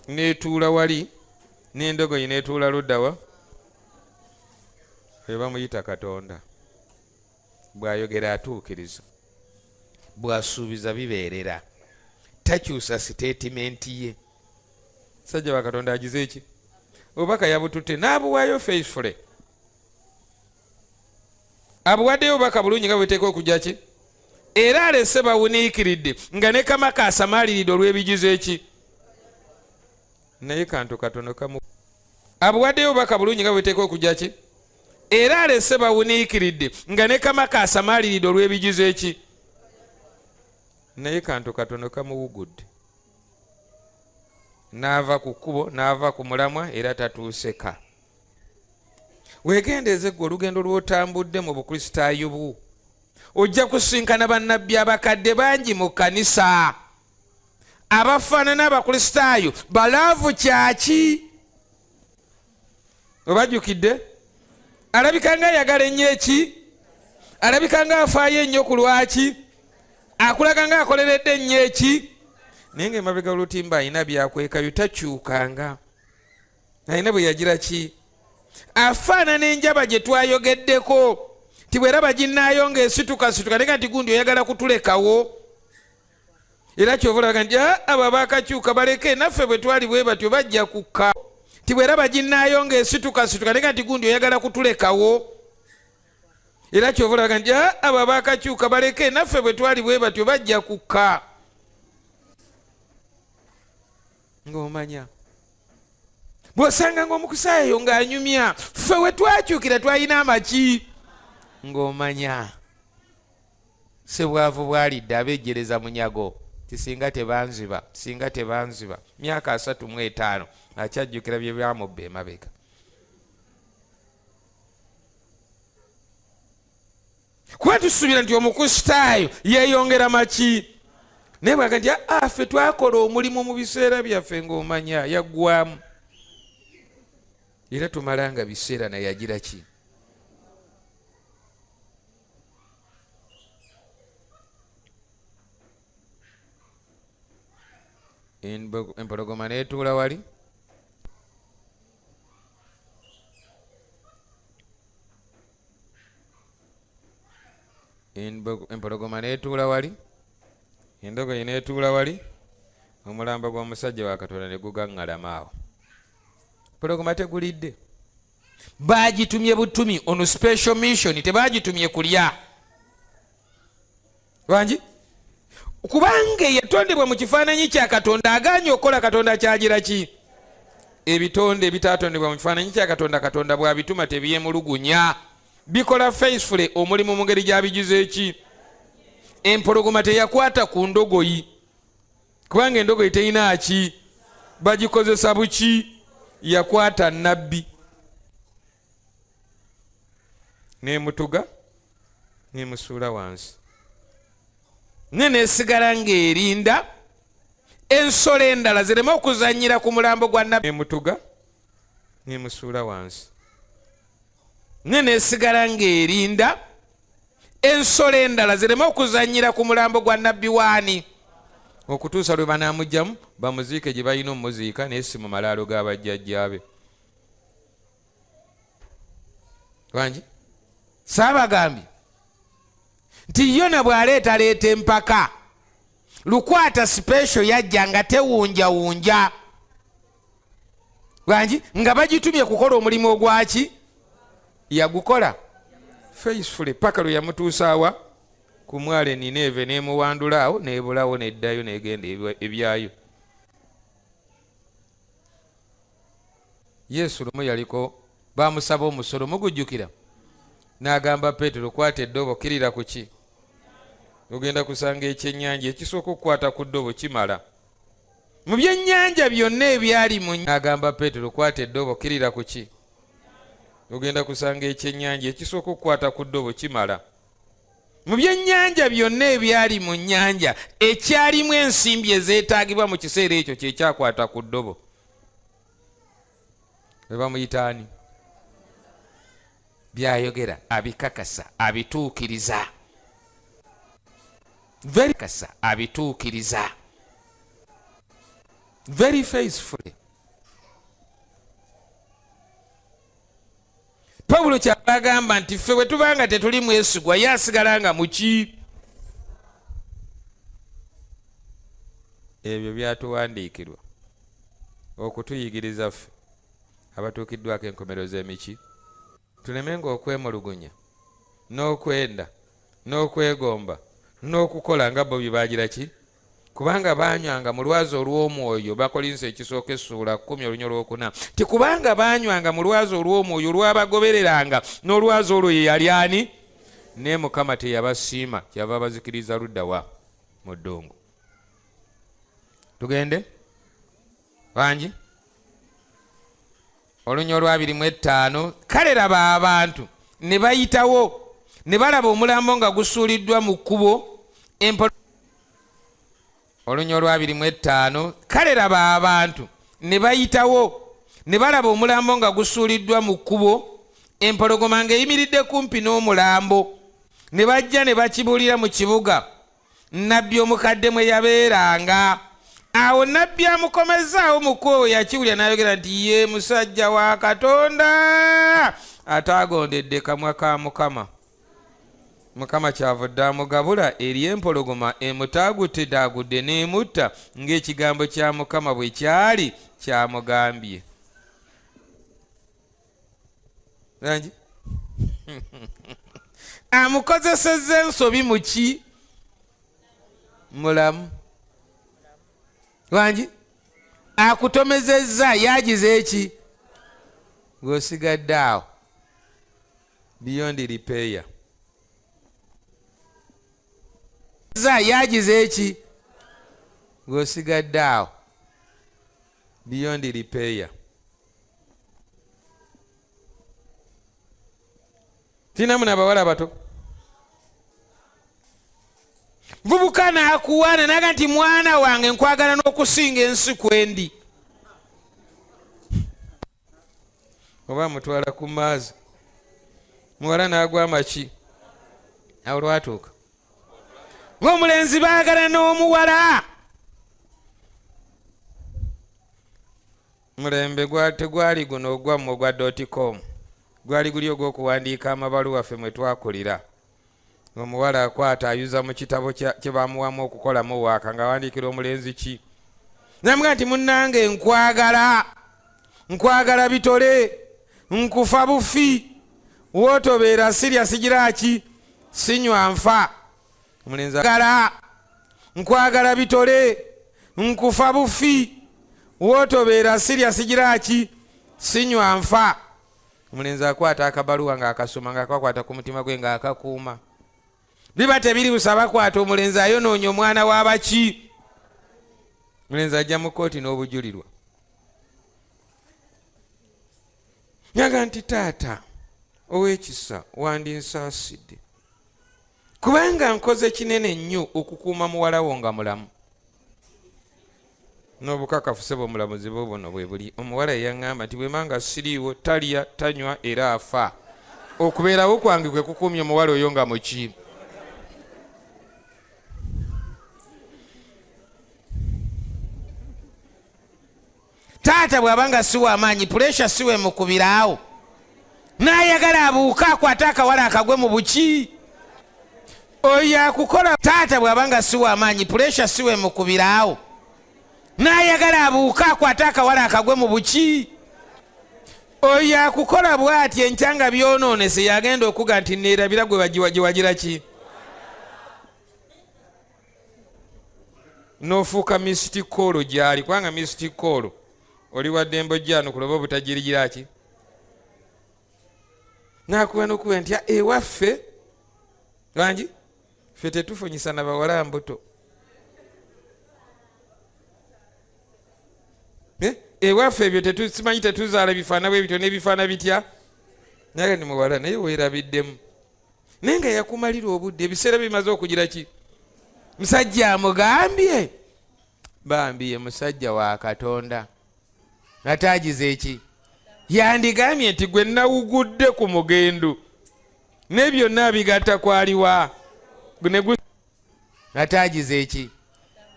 N'etuula wali, n'endogoyi n'etuula luddawa. Eba muyita Katonda. Bw'ayogera atuukiriza, bw'asuubiza bibeerera, takyusa siteetimenti ye. Sajja wa Katonda agize eki? Obubaka yabututte n'abuwaayo faithfully. Abuwaddeyo obubaka bulungi nga bweteeka okujja ki? Era alese bawuniikiridde nga ne Kamaka asamaaliridde olw'ebigize eki? Naye kantu katono kamu. Abuwaddeyo obubaka bulungi nga bweteeka okujja ki? Era alese bawuniikiridde nga ne Kamaka asamaaliridde olw'ebigize eki? Naye kantu katono kamuwugudde. N'ava ku kkubo, n'ava ku mulamwa era tatuuseka. Weegendeeze gwe olugendo lw'otambudde mu bukristaayo bwo. Ojja kusinkana bannabbi abakadde bangi mu kkanisa abafaanana abakristaayo balaavu kyaki. Obajjukidde? Alabika nga ayagala ennyo eki? Alabika nga afaayo ennyo ku lwaki? Akulaga nga akoleredde ennyo eki? Naye ng'emabega olutimba alina byakwekayo takyukanga. Alina bwe yagira ki? Afaanana enjaba gye twayogeddeko ti bweraba ginnaayo ng'esitukasituka naye nti gundi oyagala kutulekawo. Era kyova olaga nti abo abaakakyuka baleke, naffe bwe twali bwe batyo bajja kukka. Ti bweraba ginnaayo ng'esitukasituka naye nti gundi oyagala kutulekawo. era kyovulaga nti abo abakakyuka baleke naffe bwe twali bwe batyo bajja kukka ng'omanya bw'osanga ng'omukusaayo ng'anyumya ffe we twakyukira twalina amaki ng'omanya sebwavu bwalidde abejjereza munyago tisinga tebanziba myaka 35 akyajjukira bye byamubba emabega kuba tusuubira nti omukusitaayo yeeyongera maki naye bwaga nti ffe twakola omulimu mu biseera byaffe ng'omanya yaggwamu era tumalanga biseera naye agira ki empologoma neetuula wali empologoma neetuula wali endogoyi neetuula wali omulambo gw'omusajja wa Katonda ne gugaŋŋalama awo empologoma tegulidde baagitumye butumi ono special mission tebaagitumye kulya wangi kubanga yatondebwa mu kifaananyi kya Katonda aganye okukola Katonda kyagira ki ebitonde ebitaatondebwa mu kifaananyi kya Katonda Katonda bw'abituma tebyemulugunya bikola faithfully omulimu mu ngeri gy'abigize eki empologoma teyakwata ku ndogoyi kubanga endogoyi terina ki bagikozesa buki yakwata nabbi nemutuga nemusuula wansi nenesigala ng'erinda ensolo endala zireme okuzanyira ku mulambo gwa nabbi nemutuga nemusuula wansi nenesigala ng'erinda ensolo endala zireme okuzanyira ku mulambo gwa nabbi waani okutuusa lwe banaamugjamu bamuziike gye balina omumuziika naye si mu malaalo g'abajjajjaabe wangi saabagambye nti yona bw'aleetaleeta empaka lukwata special yajja nga tewunjawunja wangi nga bagitumye kukola omulimu ogwaki yagukola faithfully paka lwe yamutuusaawa ku mwale Nineve nemuwandulaawo nebulawo neddayo negenda ebyayo Yesu lumu yaliko bamusaba omusolo mugujjukira n'agamba Peetero kwata eddobo kirira ku ki ogenda kusanga ekyennyanja ekisooka okukwata ku ddobo kimala mu byennyanja byonna ebyali mu n'agamba Peetero kwata eddobo kirira ku ki ogenda kusanga ekyennyanja ekisooka okukwata ku ddobo kimala mu byennyanja byonna ebyali mu nnyanja ekyalimu ensimbi ezeetaagibwa mu kiseera ekyo kyekyakwata ku ddobo we bamuyitaani byayogera abikakasa abituukiriza very faithfully Pawulo kyabagamba nti ffe bwe tubanga tetuli mwesigwa ye asigalanga mu ki ebyo byatuwandiikirwa okutuyigiriza ffe abatuukiddwako enkomero z'emiki tulemenga okwemulugunya n'okwenda n'okwegomba n'okukola nga bo bye bagira ki kubanga banywanga mu lwazi olw'omwoyo bakolinsa ekisooka essuula 10 olunya olwokuna tikubanga banywanga mu lwazi olw'omwoyo olwabagobereranga n'olwazi olwo ye yali ani naye Mukama teyabasiima kyava bazikiriza ludda wa mu ddungu tugende bangi olunya olwa 25 kale laba abantu ne bayitawo ne balaba omulambo nga gusuuliddwa mu kkubo olunya olwa 25 kale laba abantu ne bayitawo ne balaba omulambo nga gusuuliddwa mu kkubo empologoma ng'eyimiridde kumpi n'omulambo ne bajja ne bakibuulira mu kibuga nabbi omukadde mwe yabeeranga awo nabbi amukomezaawo mu kkubo yakiwulira n'ayogera nti ye musajja wa Katonda ataagondedde kamwa ka Mukama Mukama kyavudde amugabula eri empologoma emutaagudde n'emutta ng'ekigambo kya Mukama bwe kyali kyamugambye amukozesezza ensobi muki mulamu wangi akutomezezza yagize eki ng'osigadde awo beyond repair yagize eki ng'osigadde awo beyond repair. Tinamu n'abawala bato vubuka n'akuwaana naga nti mwana wange nkwagala n'okusinga ensi kwendi oba mutwala ku maazi muwala n'agwa amaki awo lwatuuka ng'omulenzi baagala n'omuwala mulembe tegwali guno ogwamwe ogwa .com gwali guli ogw'okuwandiika amabaluwa ffe mwe twakulira omuwala akwata ayuza mu kitabo kye bamuwamu okukolamu waaka ng'awandiikira omulenzi ki namuga nti munnange nkwagala bitole nkufa bufi wootobeera sirya sigira ki sinywa nfa omulenzi nkwagala bitole nkufa bufi wootobeera sirya sigira ki sinywa nfa omulenzi akwata akabaluwa ng'akasoma ng'akakwata ku mutima gwe ng'akakuuma biba tebiri busaba kwata omulenzi ayonoonya omwana w'abaki omulenzi ajja mu kooti n'obujulirwa nyaga nti taata ow'ekisa wandinsaasidde kubanga nkoze kinene nnyo okukuuma muwala wo nga mulamu n'obukakafu sebo omulamuzi buno bwe buli omuwala yaŋŋamba nti bwemanga siriiwo talya tanywa era afa okubeerawo kwange kwe kukuumya omuwala oyo nga muki taata bw'abanga siwa amaanyi puresha siwe mukubiraawo n'ayagala abuuka akwate akawala akagwe mu buki oyo akukola taata bw'abanga siwa amaanyi puresha siwe mukubiraawo n'ayagala abuuka akwate akawala akagwe mu buki oyo akukola bw'ati enkyanga byonoonese yagenda okuga nti neerabira gwe wagira ki n'ofuuka misitikoolo gy'ali kubanga misitikoolo oli wadde embojjaano kuloba obutagirigira ki n'akuba n'okuba nti ewaffe bangi ffe tetufunyisa na bawala mbuto ewaffe ebyo simanyi tetuzaala bifaana bwe bityo n'ebifaana bitya naye ni muwala naye weerabiddemu naye nga yakumalira obudde ebiseera bimaze okugira ki musajja amugambye bambi ye musajja wa Katonda atagize eki yandigambye nti gwe nawugudde ku mugendo ne byonna bigatta kwaliwa atagize eki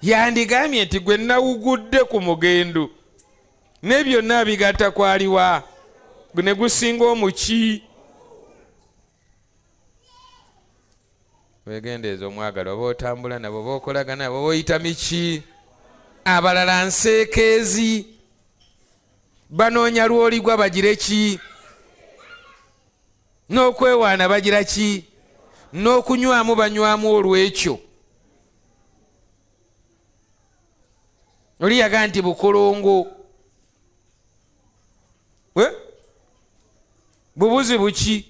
yandigambye nti gwe nawugudde ku mugendo ne byonna bigatta kwaliwa ne gusinga omuki wegendeeza omwagala oba otambula nabo oba okolagana nabo oba oyita miki abalala nseekeezi banoonya lwoligwa bagire ki n'okwewaana bagira ki n'okunywamu banywamu olw'ekyo oli yaga nti bukulungu bubuzi buki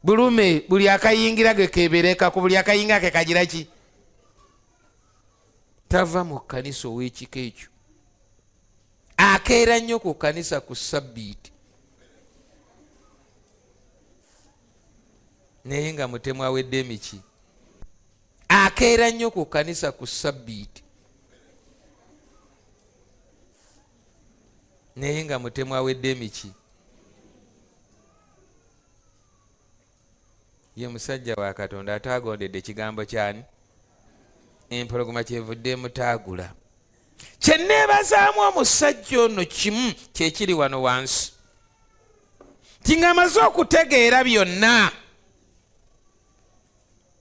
bulume buli akayingira ge kebereka ku buli akayinga ke kagira ki tava mu kkanisa ow'ekika ekyo akeera nnyo ku kkanisa ku sabbiiti naye nga mutemu awedde emiki akeera nnyo ku kkanisa ku sabbiiti naye nga mutemu awedde emiki ye musajja wa Katonda ataagondedde ekigambo kyani empologoma kyevudde mutaagula kyenneebazaamu omusajja ono kimu kyekiri wano wansi ti ng'amaze okutegeera byonna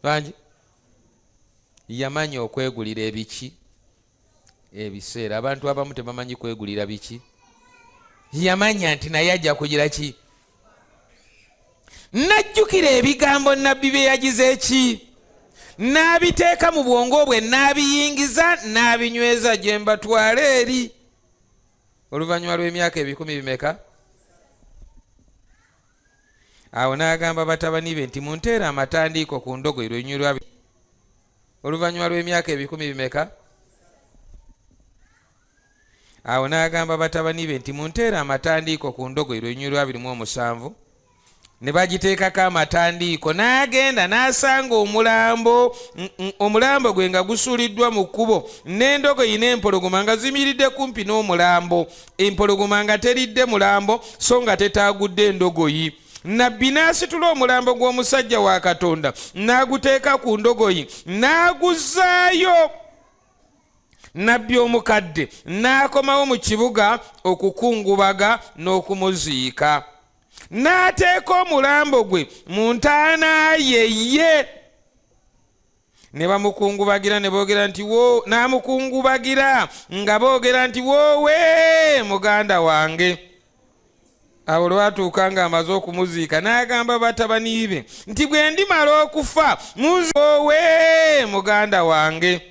bangi yamanya okwegulira ebiki ebiseera abantu abamu tebamanyi kwegulira biki yamanya nti naye ajja kugira ki Najjukira ebigambo nnabbi bye yagize eki n'abiteeka mu bwongo bwe n'abiyingiza n'abinyweza gye mbatwala eri. Oluvannyuma lw'emyaka 10 bimeka? Awo n'agamba batabani be nti munteera amatandiiko ku ndogoyi lwenywi lwabiri. Oluvannyuma lw'emyaka 10 bimeka? Awo n'agamba batabani be nti munteera amatandiiko ku ndogoyi lwenywi lwabiri mu 7. Ne bagiteekako amatandiiko n'agenda n'asanga omulambo gwe nga gusuuliddwa mu kkubo n'endogoyi n'empologoma nga zimiridde kumpi n'omulambo, empologoma nga teridde mulambo so nga tetaagudde endogoyi. Nabbi n'asitula omulambo gw'omusajja wa Katonda n'aguteeka ku ndogoyi n'aguzaayo. Nabbi omukadde n'akomawo mu kibuga okukungubaga n'okumuziika. N'ateeka omulambo gwe mu ntaana ye. Ne bamukungubagira ne boogera nti n'amukungubagira nga boogera nti woowe muganda wange. Awo lwatuuka ng'amaze okumuziika n'agamba batabani be nti bwe ndimala okufa woowe muganda wange.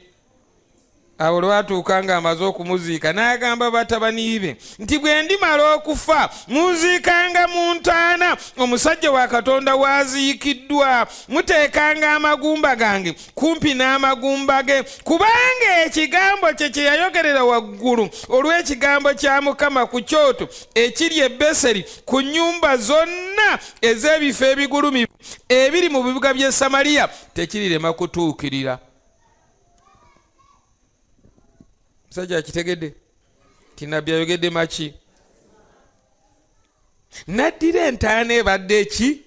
Awo lwatuuka ng'amaze okumuziika n'agamba batabani be nti bwe ndimala okufa munziikanga mu ntaana omusajja wa Katonda waaziikiddwa, muteekanga amagumba gange kumpi n'amagumba ge, kubanga ekigambo kye kye yayogerera waggulu olw'ekigambo kya Mukama ku kyoto ekiri e Beseri ku nnyumba zonna ez'ebifo ebigulumivu ebiri mu bibuga by'e Samaliya tekirirema kutuukirira. Musajja akitegedde ti nabbi ayogedde maki? Naddira entaana ebadde eki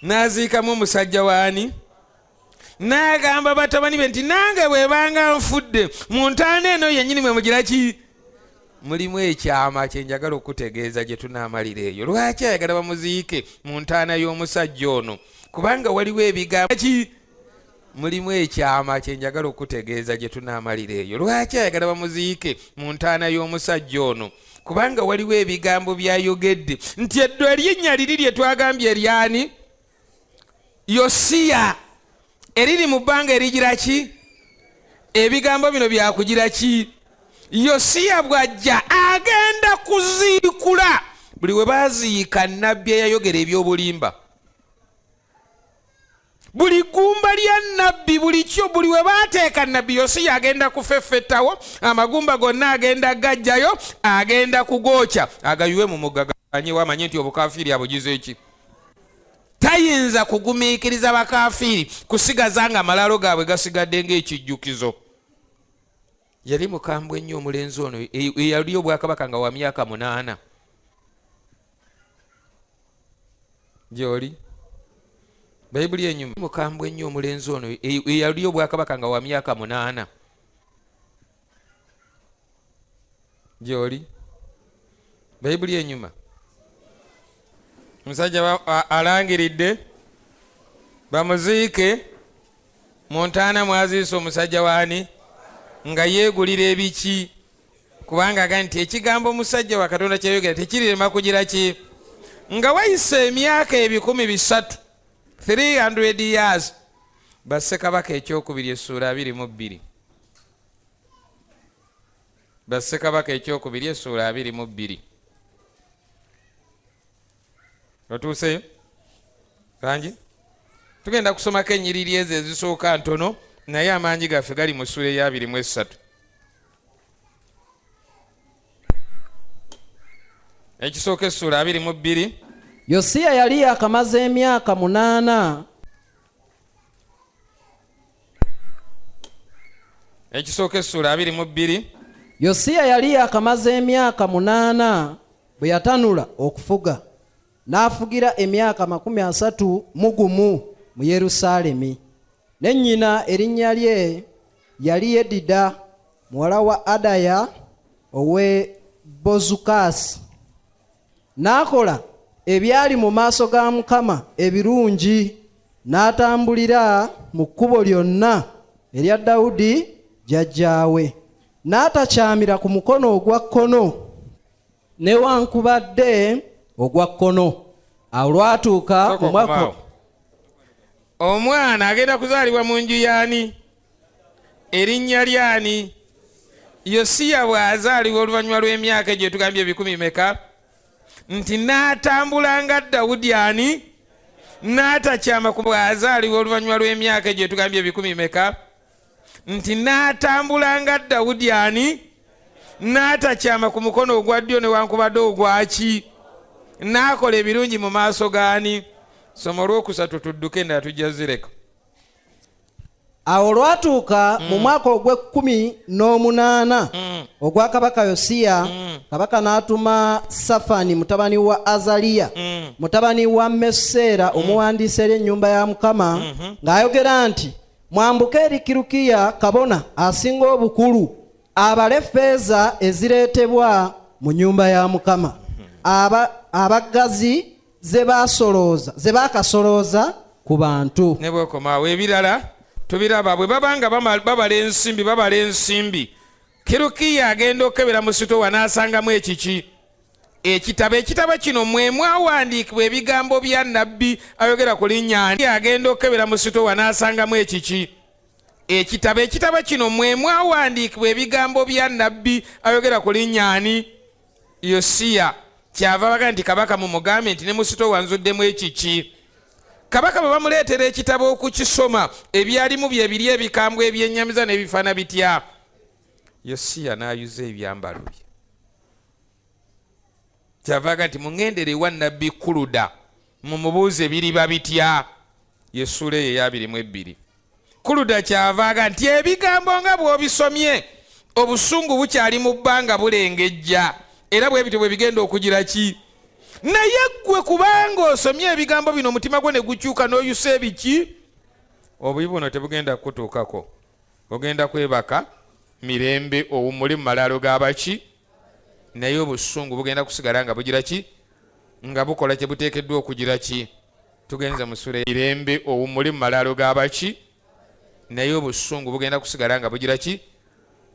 n'aziikamu omusajja waani n'agamba batabani be nti nange bwebanga nfudde mu ntaana eno yennyini mwe mugira ki? Mulimu ekyama kye njagala okutegeeza gye tunaamalira eyo. Lwaki ayagala bamuziike mu ntaana y'omusajja ono? Kubanga waliwo ebigambo ki? Mulimu ekyama kye njagala okutegeeza gye tunaamalira eyo. Lwaki ayagala bamuziike mu ntaana y'omusajja ono? Kubanga waliwo ebigambo byayogedde nti eddo erinnya liri lye twagambye eryani? Yosiya, eriri mu bbanga erigira ki? Ebigambo bino byakugira ki? Yosiya bw'ajja agenda kuziikula buli we baaziika nnabbi eyayogera eby'obulimba. Buli gumba lya nabbi buli kyo buli we baateeka nabbi Yosiya agenda kufeffettawo, amagumba gonna agenda gajjayo, agenda kugokya agayiwe mu mugga ganyiwa amanye nti obukafiiri abugize eki. Tayinza kugumiikiriza bakafiiri kusigaza nga amalalo gaabwe gasigadde ng'ekijjukizo. Yali mukambwe nnyo omulenzi ono eyali obwakabaka nga wa myaka 8. Gy'oli Bayibuli enyuma mukambwe nnyo omulenzi ono eyali obwakabaka nga wa myaka 8. Gy'oli Bayibuli enyuma omusajja alangiridde bamuziike mu ntaana mwaziise omusajja waani nga yeegulira ebiki, kubanga agamba nti ekigambo omusajja wa Katonda kyeyogera tekirirema kugira ki? Nga wayise emyaka 300 years. Bassekabaka ekyokubiri essuula 22. Bassekabaka ekyokubiri essuula 22. Otuuseyo? Kanji? Tugenda kusomako ennyiriri ezo ezisooka ntono naye amaanyi gaffe gali mu ssuula eya 23. Ekisooka essuula 22. Yosiya yali yakamaze emyaka 8. Ekisooka essuula 22. Yosiya yali yakamaze emyaka 8 bwe yatanula okufuga, n'afugira emyaka 31 mu Yerusaalemi. Ne nnyina erinnya lye yali Yedida muwala wa Adaya ow'e Bozukasi. N'akola ebyali mu maaso ga Mukama ebirungi, n'atambulira mu kkubo lyonna erya Dawudi jjajjaawe, n'atakyamira ku mukono ogwa kkono newankubadde ogwa kkono, awo lwatuuka mu mwaka omwana agenda kuzaalibwa mu nju yaani erinnya lyani Yosiya bw'azaalibwa oluvannyuma lw'emyaka egyo tugambye 10 meka nti n'atambula nga Dawudi ani n'atakyama ku bw'azaalibwa oluvannyuma lw'emyaka egyo tugambye 10 meka nti n'atambula nga Dawudi ani n'atakyama ku mukono ogwa ddyo newankubadde ogwaki n'akola ebirungi mu maaso gaani. Somo olwokusatu tudduke endala tujjazireko. Awo lwatuuka mu mwaka ogw'e18 ogwa kabaka Yosiya, kabaka n'atuma Safani mutabani wa Azaliya mutabani wa Meseera omuwandiisi eri ennyumba ya Mukama ng'ayogera nti, mwambuke eri Kirukiya kabona asinga obukulu abale ffeeza ezireetebwa mu nnyumba ya Mukama, abaggazi ze baakasolooza ku bantu. Ne bwekomaawo ebirala tubiraba bwe babanga babala ensimbi. Kirukiya agenda okebera mu sitowa n'asangamu ekiki ekitabo kino mwe mwawandiikibwa ebigambo bya nnabbi ayogera ku linnya ani. Agenda okebera mu sitowa n'asangamu ekiki ekitabo kino mwe mwawandiikibwa ebigambo bya nnabbi ayogera ku linnya ani. Yosiya. Kyava baga nti kabaka mumugambe nti ne mu sitowa nzuddemu ekiki. Kabaka bwe bamuleetera ekitabo okukisoma ebyalimu bye biri ebikambwe ebyennyamiza n'ebifaana bitya. Yosiya n'ayuza ebyambalo bye. Kyavaga nti muŋŋendere ewa nnabbi Kuluda mumubuuze biriba bitya. Yessuula eyo 22. Kuluda kyavaga nti ebigambo nga bw'obisomye obusungu bukyali mu bbanga bulengejja era bwe bityo bwe bigenda okugira ki. Naye ggwe kubanga osomye ebigambo bino omutima gwo ne gukyuka n'oyusa ebiki obuyi buno tebugenda kutuukako. Ogenda kwebaka mirembe owummuli mu malaalo g'abaki naye obusungu bugenda kusigala nga bugira ki nga bukola kye buteekeddwa okugira ki. Tugenze mu sura mirembe owummuli mu malaalo g'abaki naye obusungu bugenda kusigala nga bugira ki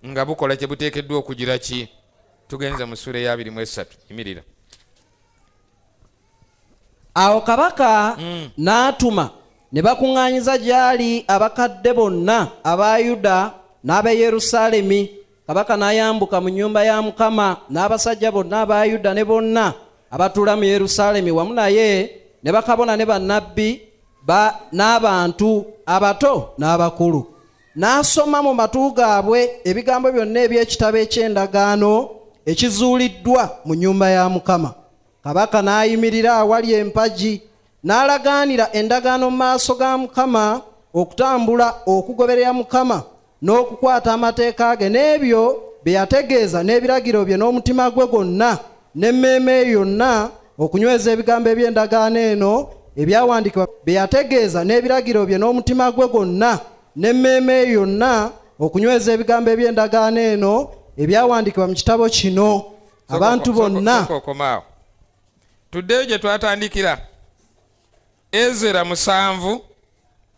nga bukola kye buteekeddwa okugira ki. Tugenze mu sura ya 23. Imirira. Awo kabaka n'atuma ne bakuŋŋaanyiza gy'ali abakadde bonna aba Yuda n'ab'e Yerusaalemi. Kabaka n'ayambuka mu nnyumba ya Mukama n'abasajja bonna aba Yuda ne bonna abatuula mu Yerusaalemi wamu naye ne bakabona ne bannabbi n'abantu abato n'abakulu. N'asoma mu matu gaabwe ebigambo byonna eby'ekitabo eky'endagaano ekizuuliddwa mu nnyumba ya Mukama. Kabaka n'ayimirira awali empagi n'alagaanira endagaano mu maaso ga Mukama okutambula okugoberera Mukama n'okukwata amateeka ge n'ebyo bye yategeeza n'ebiragiro bye n'omutima gwe gwonna n'emmeeme ye yonna okunyweza ebigambo eby'endagaano eno ebyawandiikibwa bye yategeeza n'ebiragiro bye n'omutima gwe gwonna n'emmeeme ye yonna okunyweza ebigambo eby'endagaano eno ebyawandiikibwa mu kitabo kino. Abantu bonna tuddeyo gye twatandikira. Ezera 7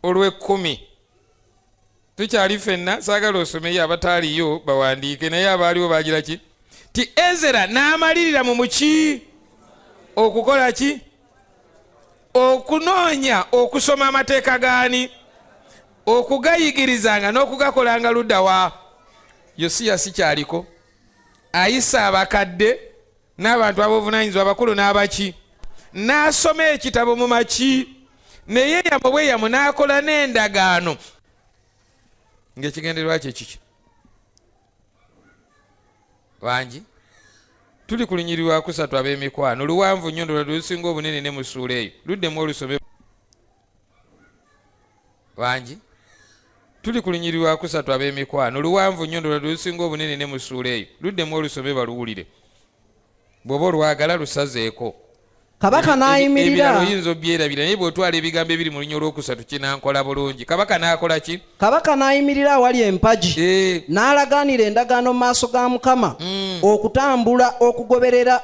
olw'e10. Tukyali ffenna saagala osomeyo abataaliyo bawandiike naye abaaliwo bagira ki ti Ezera n'amalirira mu muki okukola ki okunoonya okusoma amateeka gaani okugayigirizanga n'okugakolanga ludda wa. Yosiya sikyaliko ayisa abakadde n'abantu ab'obuvunaanyizibwa abakulu n'abaki n'asoma ekitabo mu maki naye yamu bweyamu n'akola n'endagaano ng'ekigendererwa kye kiki wangi. Tuli ku lunyiriri lwa 3 ab'emikwano luwanvu nnyo ndoola lusinga obunene ne mu ssuula eyo luddemu olusome wangi. Tuli ku lunyiriri lwa 3 ab'emikwano luwanvu nnyo ndoola lusinga obunene ne mu ssuula eyo luddemu olusome baluwulire bw'oba olwagala lusazeeko. Kabaka n'ayimirira. Ebirala oyinza obyerabira naye bw'otwala ebigambo ebiri mu lunyiriri olwokusatu kinankola bulungi. Kabaka n'akola ki? Kabaka n'ayimirira awali empagi n'alagaanira endagaano mu maaso ga Mukama okutambula okugoberera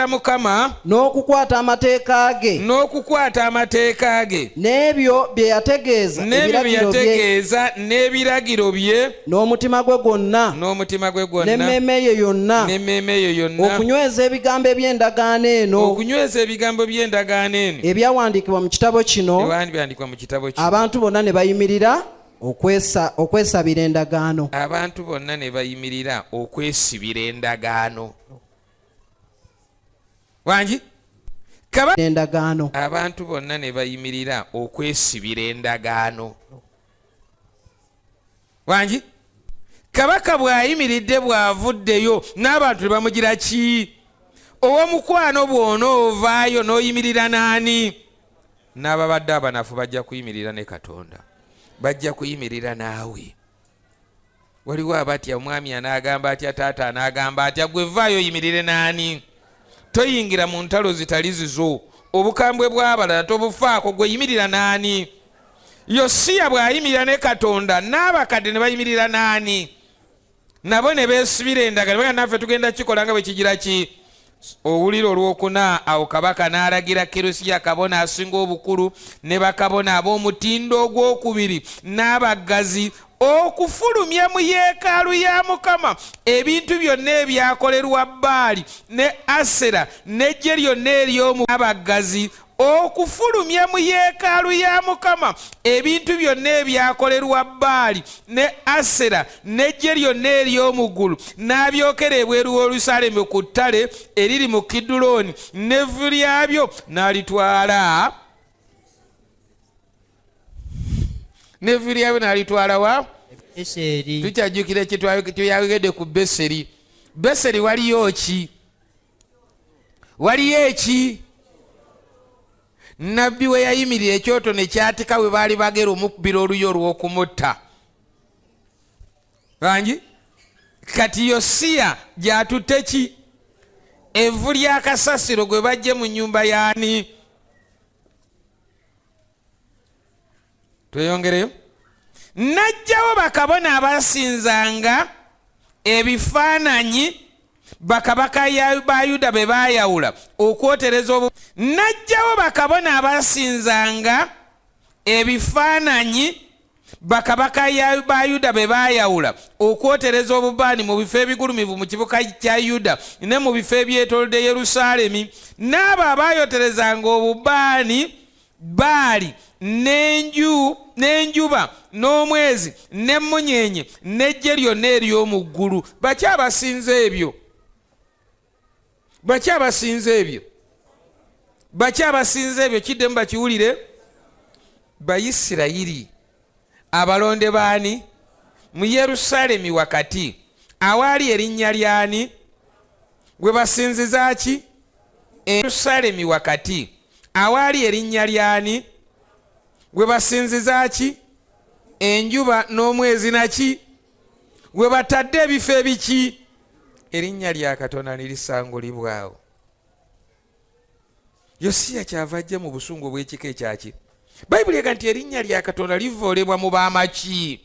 Mukama n'okukwata amateeka ge n'ebyo bye yategeeza n'ebiragiro bye n'omutima gwe gwonna n'emmeeme ye yonna okunyweza ebigambo by'endagaano eno okunyweza ebigambo by'endagaano eno ebyawandiikibwa mu kitabo kino ebyandikwa mu kitabo kino abantu bonna ne bayimirira okwesabira endagaano. abantu bonna ne bayimirira okwesibira endagaano. Wangi endagaano abantu bonna ne bayimirira okwesibira endagaano. Wangi kabaka bw'ayimiridde bw'avuddeyo n'abantu ne bamugira ki? Ow'omukwano bw'onoovaayo n'oyimirira n'ani? N'ababadde abanafu bajja kuyimirira ne Katonda, bajja kuyimirira naawe. Waliwo abatya, omwami anaagamba atya, taata anaagamba atya, gwe vaayo oyimirire n'ani? Toyingira mu ntalo zitali zizo, obukambwe bw'abalala tobufaako, gwe yimirira n'ani? Yosiya bw'ayimirira ne Katonda n'abakadde ne bayimirira n'ani? Nabo ne beesibira endagaano. Bwe naffe tugenda kikola nga bwe kigira ki? Owulira olwokuna awo kabaka n'alagira Kerusiya kabona asinga obukulu ne bakabona ab'omutindo ogwokubiri n'abaggazi okufulumya mu yeekaalu ya Mukama ebintu byonna ebyakolerwa Baali ne Asera n'eggye lyonna ery'omu abaggazi okufulumya mu yeekaalu ya Mukama ebintu byonna ebyakolerwa Baali ne Asera n'eggye lyonna ery'omu ggulu n'abyokera ebweru w'Olusalemu ku ttale eriri mu Kiduloni n'evvu lyabyo n'alitwala wa Beseri. Tukyajjukira kyeyayogedde ku Beseri. Beseri waliyo ki? Waliyo eki? Nabbi we yayimirira ekyoto ne kyatika we baali bagera omukubbira oluyo olw'okumutta. Bangi kati Yosiya gyatutte ki? Evvu lya kasasiro gwe bajje mu nnyumba yaani? Tweyongereyo. Najjawo bakabona abasinzanga ebifaananyi bakabaka ba Yuda be baayawula okwotereza najjawo bakabona abasinzanga ebifaananyi bakabaka ba Yuda be baayawula okwotereza obubaani mu bifo ebigulumivu mu kibuga kya Yuda ne mu bifo ebyetoolodde Yerusaalemi, n'abo abaayoterezanga obubaani Baali n'enjuba n'omwezi n'emmunyenye n'eggye lyonna ery'omu ggulu. Bakyabasinza ebyo? Bakyabasinza ebyo? Kiddemu bakiwulire. Bayisirayiri abalonde baani? Mu Yerusaalemi wakati awaali erinnya lyani? Gwe basinziza ki? Yerusaalemi wakati awaali erinnya lyani? Gwe basinziza ki? Enjuba n'omwezi naki? Gwe batadde ebifo ebiki? Erinnya lya Katonda lirisangulibwawo. Yosiya kyava ajja mu busungu bw'ekika ekyaki? Bayibuli ega nti erinnya lya Katonda livoolebwa mu baamaki.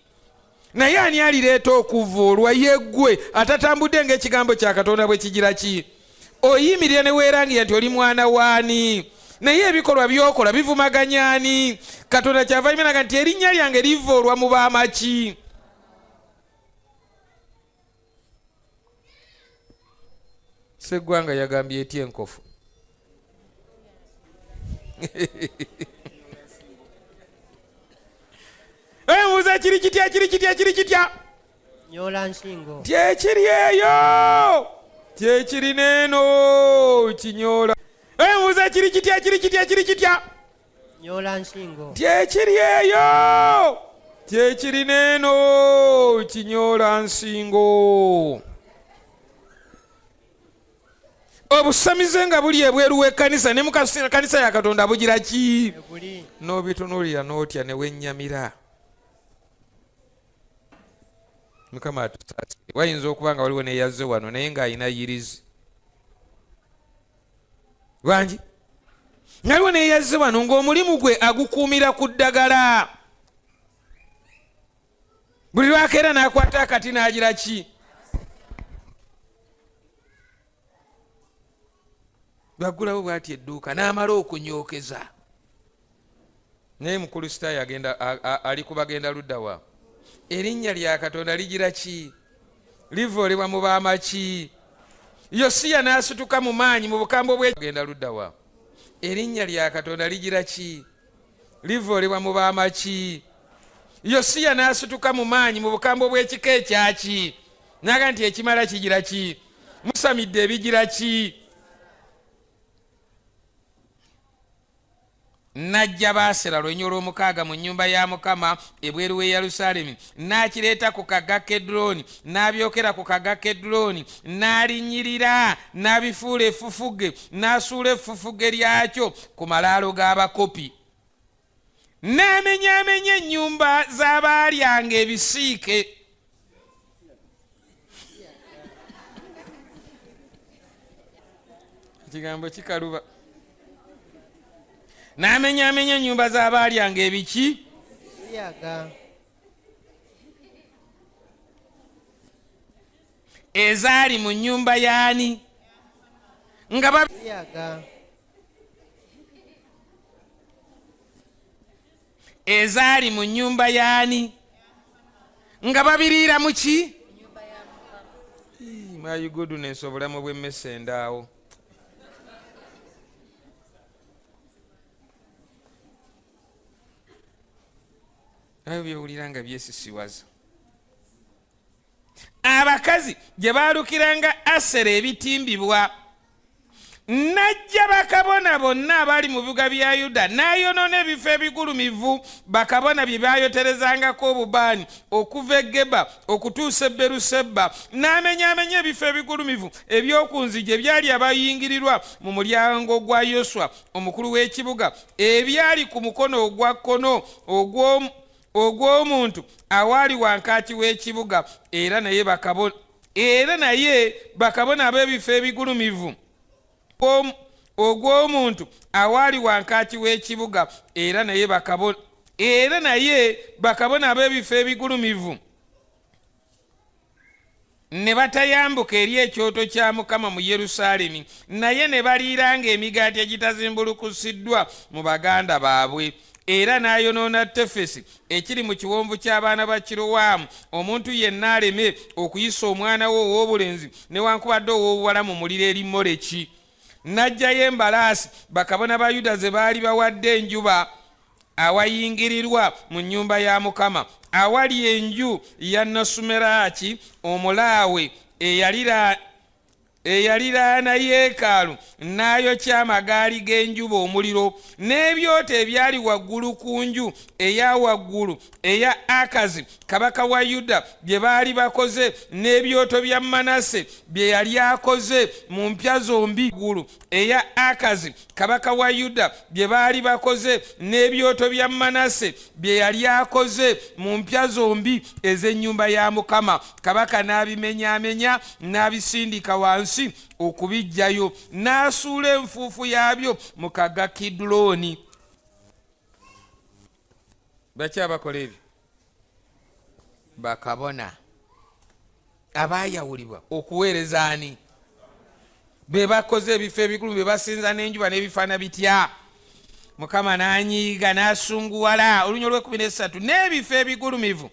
Naye ani alireeta okuvoolwa? Yeggwe atatambudde ng'ekigambo kya Katonda bwe kigira ki? Oyimirire ne weerangira nti oli mwana waani? Naye ebikolwa byokola bivumaganya ani? Katonda kyava ayimiraga nti erinnya lyange livoolwa mu baamaki. Sseggwanga yagambye eti enkofu? Muza kiri kitya? Nyola nsingo. Kyekiri eyo. Kyekiri neeno kinyola. Muza kiri kitya? Nyola nsingo. Kyekiri eyo. Kyekiri neeno kinyola nsingo. Obusamize nga buli ebweru w'ekkanisa ne mu kanisa ya Katonda bugira ki? N'obitunuulira n'otya ne wennyamira. Mukama atusaasire. Wayinza okuba nga waliwo neyazze wano naye ng'alina yirizi. Bangi waliwo neyazze wano ng'omulimu gwe agukuumira ku ddagala. Buli lwakeera n'akwata akati n'agira ki? Bagulawo bw'ati edduuka n'amala okunyookeza. Naye mukristaayo ali kubagenda ludda wa? Erinnya lya Katonda ligira ki? Livoolebwa mu baamaki? Yosiya n'asituka mu maanyi mu bukambo bwe genda ludda wa. Erinnya lya Katonda ligira ki? Livoolebwa mu baamaki. Yosiya n'asituka mu maanyi mu bukambo bw'ekika ekyaki. Naga nti ekimala kigira ki? Musamidde ebigira ki? Najja Baasera lwenyo olw'omukaaga mu nnyumba ya Mukama ebweru w'e Yerusaalemi, n'akireeta ku kagga Keduloni, n'abyokera ku kagga Keduloni, n'alinnyirira n'abifuula effufuge, n'asuula effufuge lyakyo ku malaalo g'abakopi, n'amenyaamenya ennyumba z'abaalyanga ebisiike. Ekigambo kikaluba. N'amenyaamenya ennyumba z'abaalyanga ebiki? Ezaali mu nnyumba y'ani? Nga ezaali mu nnyumba y'ani? Nga babiriira mu ki? My goodness, obulamu bw'emmese endaawo. Nayo byewulira nga byesisiwaza. Abakazi gye baalukiranga Asera ebitimbibwa, najja bakabona bonna abali mu bibuga bya Yuda n'ayonoona ebifo ebigulumivu bakabona bye baayoterezangako obubaani okuva e Geba okutuusa e Beruseba, n'amenyaamenya ebifo ebigulumivu eby'oku nzigi ebyali abayingirirwa mu mulyango gwa Yoswa omukulu w'ekibuga, ebyali ku mukono ogwa kkono ogw'omuntu awaali wankaaki w'ekibuga, era naye bakabona ab'ebifo ebigulumivu ogw'omuntu awaali wankaaki w'ekibuga, era naye bakabona ab'ebifo ebigulumivu ne batayambuka eri ekyoto kya Mukama mu Yerusaalemi, naye ne baliiranga emigaati egitazimbulukusiddwa mu baganda baabwe. Era n'ayonoona Tefesi ekiri mu kiwonvu ky'abaana ba Kirowamu, omuntu yenna aleme okuyisa omwana we ow'obulenzi newankubadde ow'obuwala mu muliro eri Moleki. N'aggyayo embalaasi bakabona ba Yuda ze baali bawadde enjuba awayingirirwa mu nnyumba ya Mukama, awali enju ya Nasumeraki Omulaawe eyaliraana yeekaalu, n'ayokya amagaali g'enjuba omuliro, n'ebyoto ebyali waggulu ku nju eya waggulu eya Akazi kabaka wa Yuda bye baali bakoze, n'ebyoto bya Manase bye yali akoze mu mpya zombi ggulu eya Akazi kabaka wa Yuda bye baali bakoze, n'ebyoto bya Manase bye yali akoze mu mpya zombi ez'ennyumba ya Mukama. Kabaka n'abimenyaamenya n'abisindika wansi okubijjayo, n'asuula enfuufu yaabyo mu kagga Kiduloni. Baki abakola ebyo? Bakabona abaayawulibwa okuweereza ani? Be bakoze ebifo ebikulu be basinza n'enjuba n'ebifaana bitya. Mukama n'anyiiga n'asunguwala olunya olw'13 n'ebifo ebigulumivu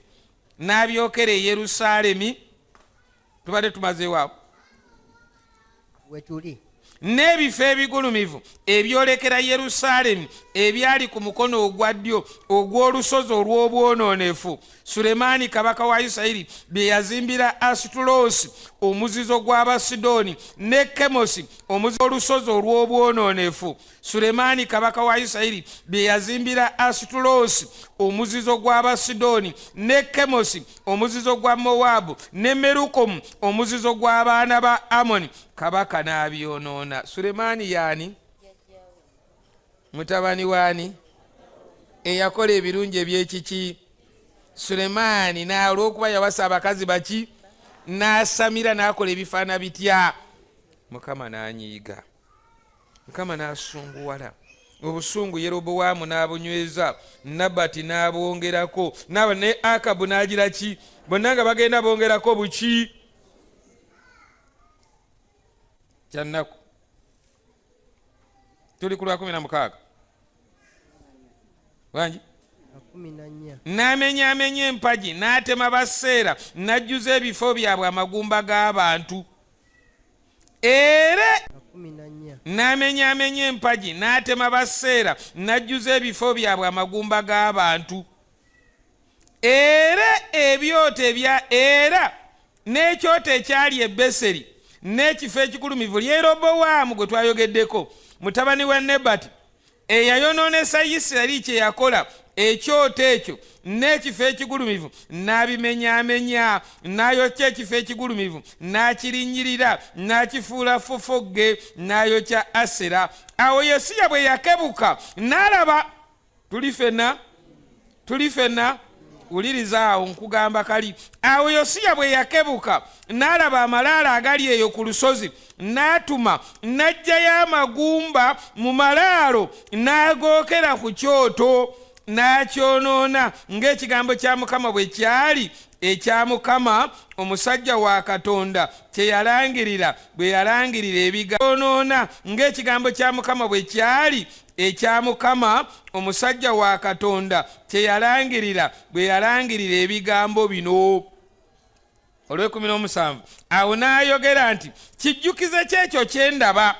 n'abyokera e Yerusaalemi. Tubadde tumazeewo n'ebifo ebigulumivu ebyolekera Yerusaalemi ebyali ku mukono ogwa ddyo ogw'olusozi olw'obwonoonefu, Sulemaani kabaka wa Isirayiri bye yazimbira Asitulosi omuzizo gw'Abasidoni, ne Kemosi omuzizo olusozi olw'obwonoonefu. Sulemaani kabaka wa Isirayiri bye yazimbira Asitulosi omuzizo gw'Abasidoni, ne Kemosi omuzizo gwa Mowaabu, ne Merukomu omuzizo gw'abaana ba Amoni. Kabaka n'abyonoona. Sulemaani yaani? Mutabani waani? Eyakola ebirungi eby'ekiki? Sulemaani n'olw'okuba yawasa abakazi baki? N'asamira n'akola ebifaana bitya? Mukama n'anyiiga. Mukama n'asunguwala. Obusungu Yerobowaamu n'abunyweza, Nabati n'abwongerako, ne Akabu n'agira ki? Bonna nga bagenda bongerako buki? Kyannaku tuli ku lwa 16 wangi n'amenyaamenya empagi n'atema baseera n'ajjuza ebifo byabwe amagumba g'abantu. 14 n'amenyaamenya empagi n'atema baseera n'ajjuza ebifo byabwe amagumba g'abantu era ebyoto era n'ekyoto ekyali e Beseri n'ekifo ekigulumivu Yerobowaamu gwe twayogeddeko mutabani wa Nebati eyayonoonesa Isirayiri kye yakola ekyoto ekyo n'ekifo ekigulumivu n'abimenyaamenya n'ayokya ekifo ekigulumivu n'akirinyirira n'akifuula fofogge n'ayokya Asera. Awo Yosiya bwe yakebuka n'alaba tuli fenna wuliriza awo nkugamba kali. Awo Yosiya bwe yakebuka n'alaba amalaalo agali eyo ku lusozi n'atuma n'aggyayo amagumba mu malaalo n'agookera ku kyoto n'akyonoona ng'ekigambo kya Mukama bwe kyali ekya Mukama omusajja wa Katonda kye yalangirira bwe yalangirira ebigambo ng'ekigambo kya Mukama bwe kyali ekya Mukama omusajja wa Katonda kye yalangirira bwe yalangirira ebigambo bino. Olw'ekumi awo n'ayogera nti kijjukize kyekyo kye ndaba.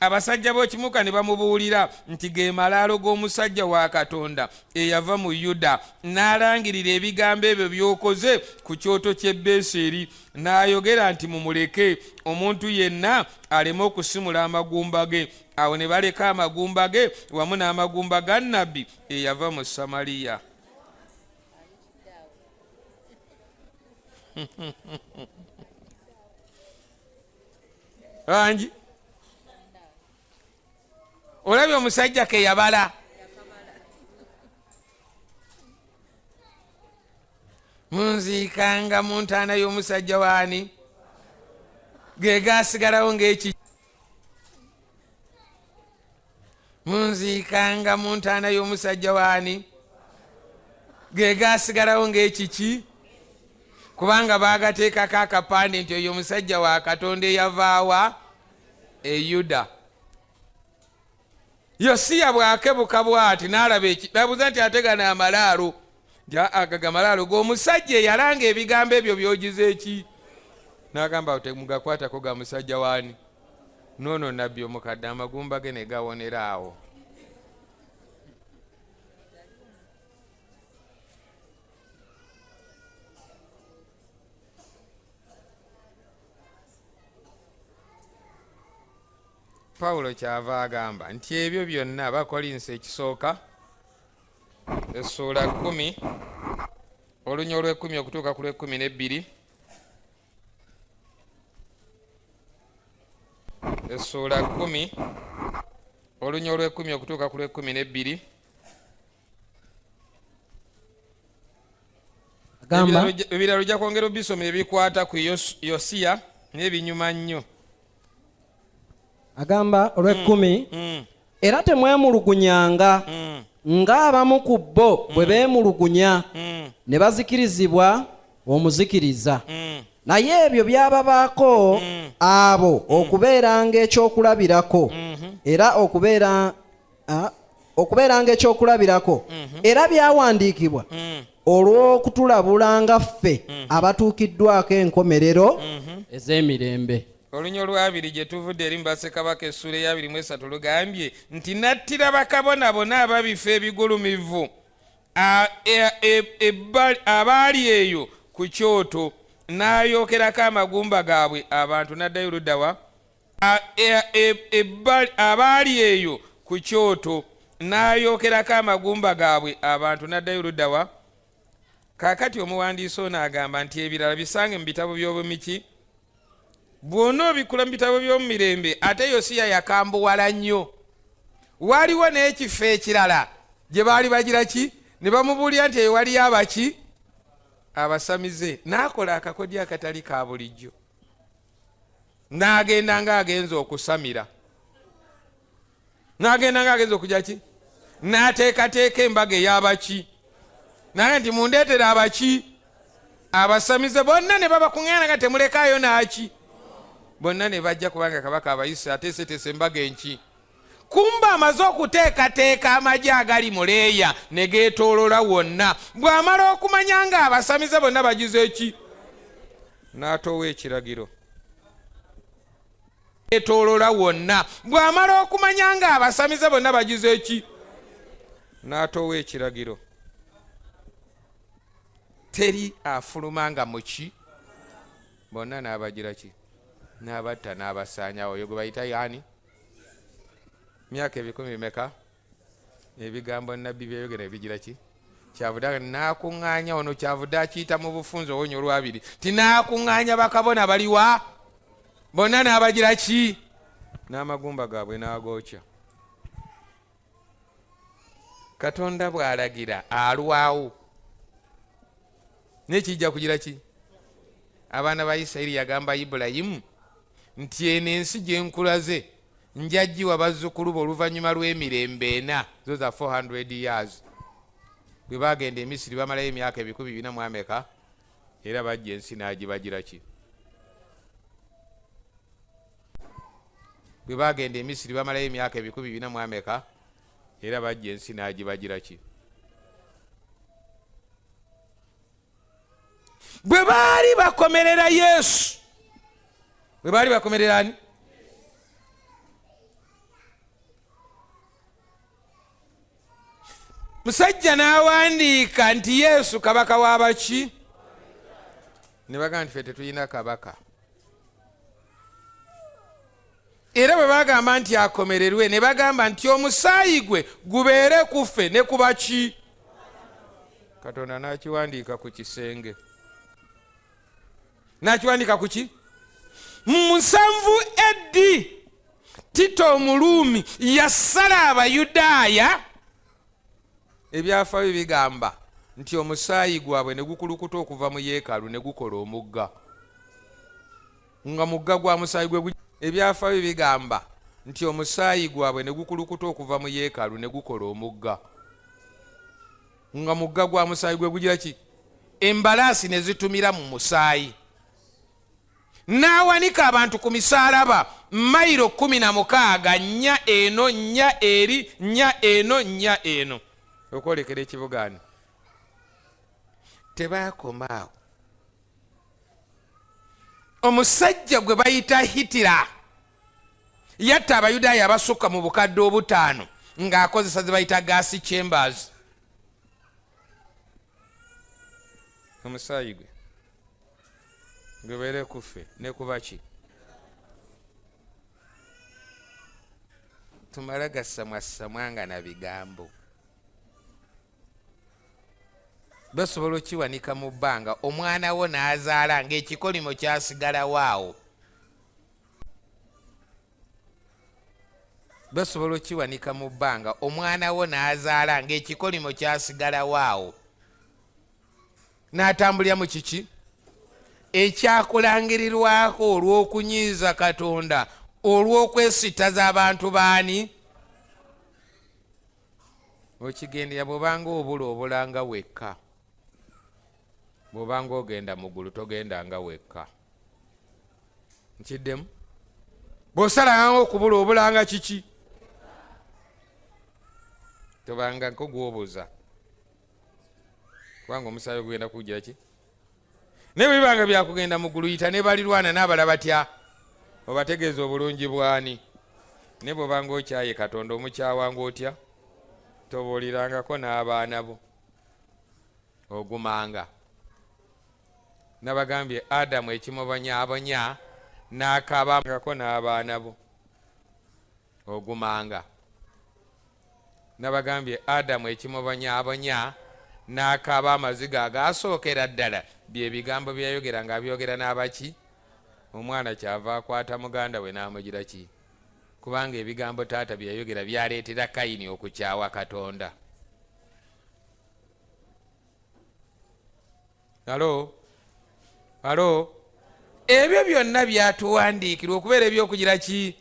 Abasajja b'okimuka ne bamubuulira nti ge malaalo g'omusajja wa Katonda eyava mu Yuda n'alangirira ebigambo ebyo by'okoze ku kyoto ky'e Beseri. N'ayogera nti mumuleke omuntu yenna aleme okusimula amagumba ge. Awo ne baleka amagumba ge wamu n'amagumba ga nnabbi eyava mu Samaliya. Anji olabye omusajja ke yabala munziikanga mu ntaana y'omusajja waani ge gaasigalawo ng'eki munziikanga mu ntaana y'omusajja waani ge gaasigalawo ng'ekiki kubanga baagateekako akapande nti oyo omusajja wa Katonda eyavaawa e Yuda. Yosiya bw'akebuka bw'ati n'alaba nabuuza nti ate gano amalaalo nti agaga amalaalo g'omusajja eyalanga ebigambo ebyo by'ogize eki? N'agamba temugakwatako ga musajja waani noono nabbi omukadde amagumba ge ne gawonera awo. Pawulo kyava agamba nti ebyo byonna Abakolinso ekisooka essuula 10 olunya olw'ekumi okutuuka ku lw'ekumi-n'ebbiri. Essuula 10 olunya olw'ekumi okutuuka ku lw'ekumi-n'ebbiri. Ebirala ojja kwongera obisoma ebikwata ku Yosiya n'ebinyuma nnyo. Agamba olw'ekumi era temwemulugunyanga ng'abamu ku bo bwe beemulugunya ne bazikirizibwa omuzikiriza. Naye ebyo byababaako abo okubeeranga ekyokulabirako era byawandiikibwa olw'okutulabulanga ffe abatuukiddwako enkomerero ez'emirembe. Olunya olwabiri gye tuvudde eri mu Bassekabaka essuula eya 23 lugambye nti nattira bakabona bonna ababifo ebigulumivu abaali eyo ku kyoto n'ayookerako amagumba gaabwe abantu n'addayo luddawa abaali eyo ku kyoto n'ayookerako amagumba gaabwe abantu n'addayo luddawa. Kaakati omuwandiisi ono agamba nti ebirala bisange mu bitabo by'obumiki bw'ona obikula mu bitabo by'omu mirembe. Ate Yosiya yakambuwala nnyo. Waliwo n'ekifo ekirala gye baali bagira ki ne bamubuulira nti eyo waliyo abaki abasamize. N'akola akakodyo akatali ka bulijjo n'agenda ng'agenza okusamira. N'agenda ng'agenza okujja ki n'ateekateeka embaga ey'abaki naye nti mundeetere abaki abasamize. Bonna ne babakuŋŋaana nga temulekaayo naaki bonna ne bajja kubanga kabaka abayise ateeseteese embaga enki. Kumba amaze okuteekateeka amagye agali mu leeya ne geetoolola wonna. Bw'amala okumanya nga abasamize bonna bagize eki n'atoowa ekiragiro etolola wonna bw'amala okumanya nga abasamize bonna bagize eki n'atoowa ekiragiro teri afuluma nga muki bonna n'abagira ki n'abatta n'abasaanyawo oyo gwe bayita yaani myaka 10 meka ebigambo nabbi byeyogera ebigira ki kyavudde n'akuŋŋaanya ono kyavudde akiyita mu bufunze owonyo olwabiri tinaakuŋŋaanya bakabona baliwa bonna n'abagira ki n'amagumba gaabwe n'agookya Katonda bw'alagira alwawo nekijja kugira ki abaana ba Isirayiri yagamba Ibulayimu nti eno ensi gye nkulaze njaggiwa bazzukulu bo oluvannyuma lw'emirembe 4 zo za 400 years bwe bagenda e Misiri bamalayo emyaka 400 era bajja ensi n'agibagira ki bwe bagenda e Misiri bamalayo emyaka 400 era bajja ensi n'agibagira ki bwe baali bakomerera Yesu bwe baali bakomerera ani musajja n'awandiika nti Yesu kabaka w'abaki ne bagamba nti ffe tetulina kabaka era bwe bagamba nti akomererwe ne bagamba nti omusaayi gwe gubeere ku ffe ne ku baki Katonda n'akiwandiika ku kisenge n'akiwandiika ku ki mu 7 AD Tito Omuluumi yassala Abayudaaya ebyafaayo bigamba nti omusaayi gwabwe ne gukulukuta okuva mu yeekaalu ne gukola omugga nga mugga gwa musaayi gwe ebyafaayo bigamba nti omusaayi gwabwe ne gukulukuta okuva mu yeekaalu ne gukola omugga nga mugga gwa musaayi gwe gugira ki embalaasi ne zitumira mu musaayi n'awanika abantu ku misaalaba mayiro 16 nnya eno nnya eri nnya eno nnya eno okwolekera ekibugaani tebaakomaawo omusajja gwe bayita Hitira yatta Abayudaaya abasukka mu bukadde 5 ng'akozesa ze bayita gas chambers omusaayi gwe gubeere ku ffe ne kuba ki tumala gasamwasamwanga na bigambo basobola okiwanika mu bbanga omwana wo n'azaala ng'ekikolimo kyasigalawo awo basobola okiwanika mu bbanga omwana wo n'azaala ng'ekikolimo kyasigalawo awo n'atambulira mu kiki ekyakulangirirwako olw'okunyiiza Katonda olw'okwesitaza abantu baani okigendera bw'obanga obula obulanga wekka bw'obanga ogenda mu ggulu togendanga wekka nkiddemu bw'osalanga okubula obulanga kiki tobanga nko gw'obuza kubanga omusaayi ogenda kugira ki ne bwe bibanga byakugenda mu ggulu yita ne balirwana n'abala batya obategeeza obulungi bwani ne bw'obanga okyaye Katonda omukyawanga otya tobuulirangako n'abaana bo ogumanga nabagambye Adamu ekimubonyaabonya n'akaabangako n'abaana bo ogumanga nabagambye Adamu ekimubonyaabonya n'akaaba amaziga agaasookera ddala bye bigambo byayogera ng'abyogera n'abaki omwana kyava akwata muganda we n'amugira ki kubanga ebigambo taata byayogera byaleetera Kayini okukyawa Katonda alo ebyo byonna byatuwandiikirwa okubeera ebyokugira ki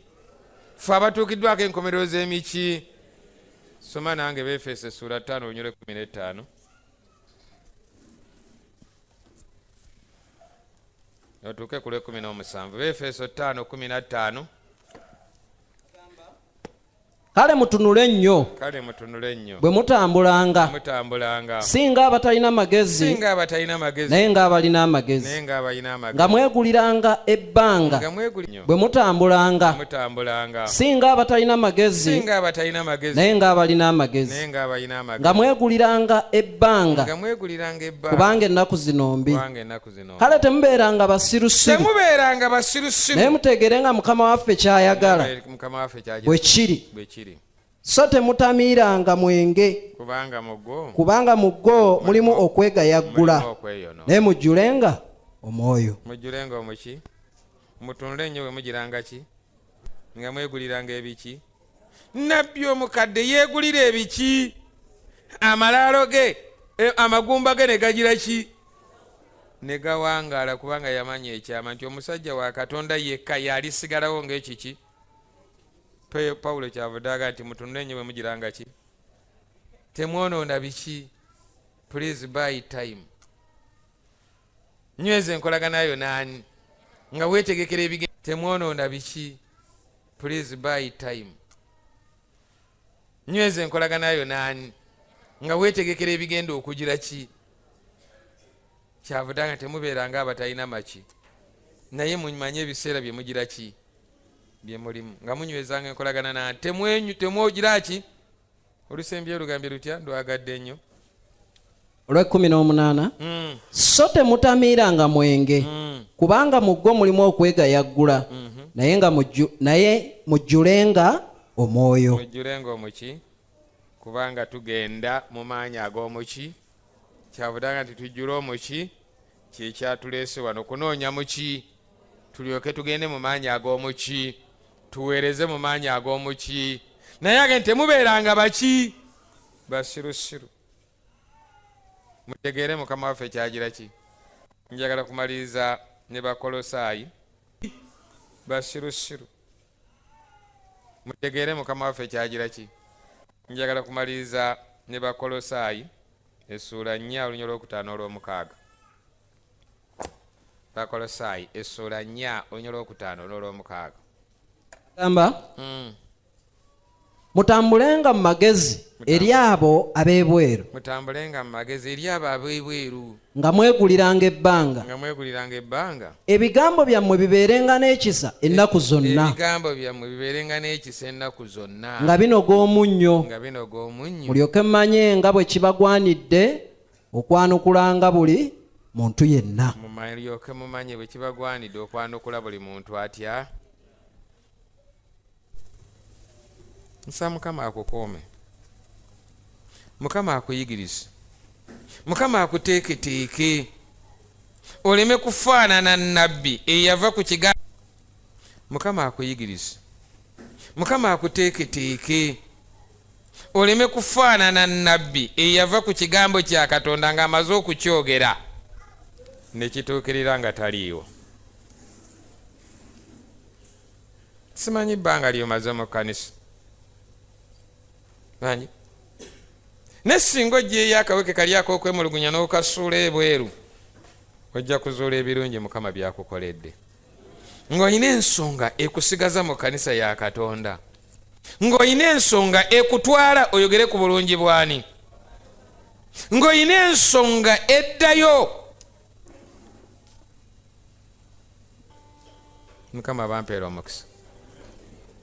ffe abatuukiddwako enkomerero z'emiki soma nange Befeso essula 5 onyole 15 otuuke ku 17 Befeso 5:15 kale mutunule nnyo kale mutunule nnyo bwe mutambulanga mutambulanga singa abatalina magezi singa abatalina magezi naye ng'abalina amagezi naye ng'abalina amagezi nga mweguliranga ebbanga nga mweguli nnyo bwe mutambulanga mutambulanga singa abatalina magezi singa abatalina magezi naye ng'abalina amagezi naye ng'abalina amagezi nga mweguliranga ebbanga nga mweguliranga ebbanga kubanga ennaku zino mbi kubanga ennaku zino kale temubeeranga basirusiru temubeeranga basirusiru naye muteegere nga mukama waffe kyayagala mukama waffe kyajja bwe kiri bwe kiri so temutamiiranga mwenge kubanga mu gwo mulimu okwegayaggula naye mujjulenga omwoyo mujjulenga omuki mutunule nnyo bwe mugiranga ki nga mweguliranga ebiki nabbi omukadde yeegulira ebiki amalaalo ge amagumba ge ne gagira ki ne gawangaala kubanga yamanya ekyama nti omusajja wa Katonda yekka yalisigalawo ng'ekiki Pawulo kyavuddaga nti mutunule nnyo bwe mugiranga ki temwonoona biki please buy time nyweza enkolaganayo naani nga weetegekera ebigenda temwonoona biki please buy time nyweza enkolaganayo naani nga weetegekera ebigenda okugira ki kyavuddaga temubeeranga abatalina maki naye mumanye ebiseera bye mugira ki bye mulimu nga munywezanga enkolagana na temwogira ki olusembye olugambye lutya ndwagadde nnyo olw'18 so temutamiiranga mwenge kubanga mu gwo mulimu okwegayaggula naye mujjulenga omwoyo mujjulenga omuki kubanga tugenda mu maanyi ag'omuki kyavudanga nti tujjule omuki kyekyatuleese wano kunoonya muki tulyoke tugende mu maanyi ag'omuki tuweereze mu maanyi ag'omuki naye age temubeeranga baki basirusiru mutegeere mukama waffe kyagira ki njagala kumaliriza ne Bakolosaayi basirusiru mutegeere mukama waffe kyagira ki njagala kumaliriza ne Bakolosaayi essuula 4 olunya olwokutaano olw'omukaaga Bakolosaayi essuula 4 olunya olwokutaano n'olw'omukaaga gamba mutambulenga mu magezi eri abo ab'ebweru mutambulenga mu magezi eri abo ab'ebweru nga mweguliranga ebbanga ebigambo byammwe bibeerenga n'ekisa ennaku zonna nga binoga omunnyo mulyoke mmanye nga bwe kibagwanidde okwanukulanga buli muntu yenna mulyoke mumanye bwe kibagwanidde okwanukula buli muntu atya nsa mukama akukuume mukama akuyigirize mukama akuteeketeeke oleme kufaanana nabbi eyava ku kigambo mukama akuyigirize mukama akuteeketeeke oleme kufaanana nabbi eyava ku kigambo kya Katonda ng'amaze okukyogera ne kituukirira nga taliiwo simanyi bbanga lyomaze mu kkanisa manyi nesinga ojjeeyo akaweke kali ak'okwemulugunya n'okasuula ebweru ojja kuzuula ebirungi mukama byakukoledde ng'olina ensonga ekusigaza mu kkanisa ya Katonda ng'olina ensonga ekutwala oyogere ku bulungi bwani ng'olina ensonga eddayo mukama bampeera omukisa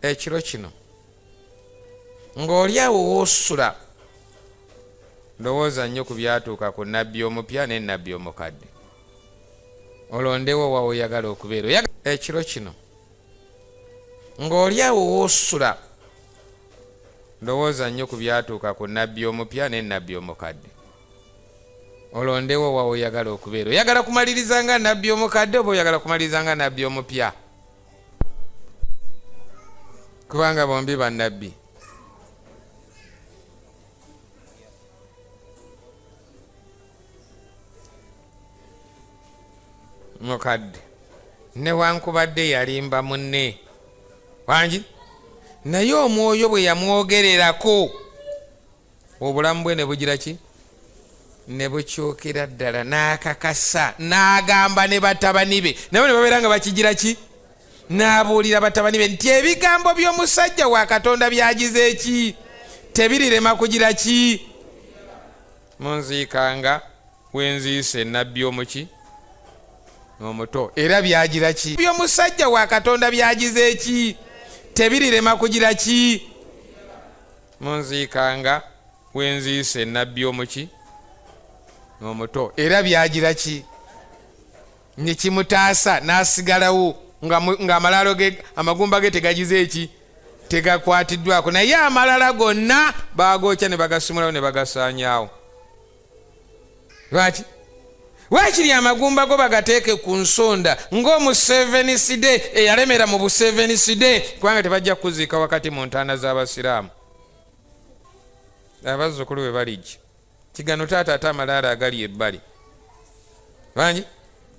ekiro kino ng'oli awo woosula ndowooza nnyo ku byatuuka ku nabbi omupya ne nabbi omukadde olondewo wa oyagala okubeera ekiro kino ng'oli awo woosula ndowooza nnyo ku byatuuka ku nabbi omupya ne nabbi omukadde olondewo wa oyagala okubeera oyagala kumaliriza nga nabbi omukadde oba oyagala kumaliriza nga nabbi omupya kubanga bombi bannabbi mukadde newankubadde yalimba munne wangi naye omwoyo bwe yamwogererako obulamu bwe ne bugira ki ne bukyukira ddala n'akakasa n'agamba ne batabani be nabo ne babeera nga bakigira ki n'abuulira batabani be nti ebigambo by'omusajja wa Katonda byagize eki tebirirema kugira ki munziikanga wenziise nabbi omuki omuto era byagira ki by'omusajja wa Katonda byagize eki tebirirema kugira ki munziikanga wenziise nabbi omuki omuto era byagira ki nekimutaasa n'asigalawo ng'amalalo ge amagumba ge tegagize eki tegakwatiddwako naye amalala gonna baagokya ne bagasimulawo ne bagasaanyaawo lwaki waakiri amagumba go bagateeke ku nsonda ng'omu seveniside eyalemera mu buseveniside kubanga tebajja kuziika wakati mu ntaana z'abasiraamu abazzukulu bwe balijja kigano taata ate amalaala agali ebbali bangi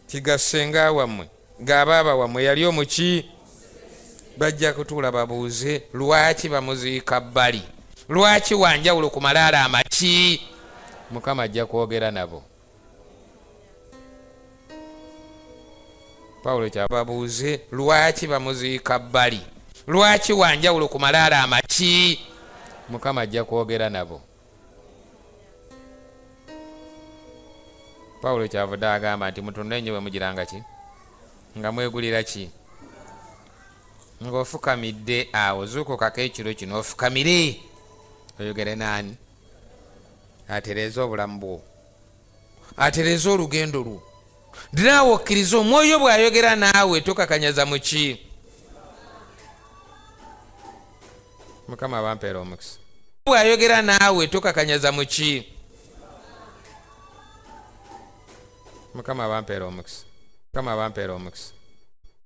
kigassenga wammwe ng'abaaba wammwe yali omuki bajja kutuula babuuze lwaki bamuziika bbali lwaki wanjawulo ku malaala amaki Mukama ajja kwogera nabo Pawulo kyababuuze lwaki bamuziika bbali lwaki wanjawulo ku malaala amaki Mukama ajja kwogera nabo Pawulo kyavudde agamba nti mutunde nnyo bwe mugiranga ki nga mwegulira ki ng'ofukamidde awo zuukukako ekiro kino ofukamire oyogere naani atereeza obulamu bwo atereeza olugendo lwo naawe okkiriza omwoyo bw'ayogera naawe tokakanyaza mu ki Mukama abampeera omukisa bw'ayogera naawe tokakanyaza mu ki Mukama abampeera omukisa Mukama abampeera omukisa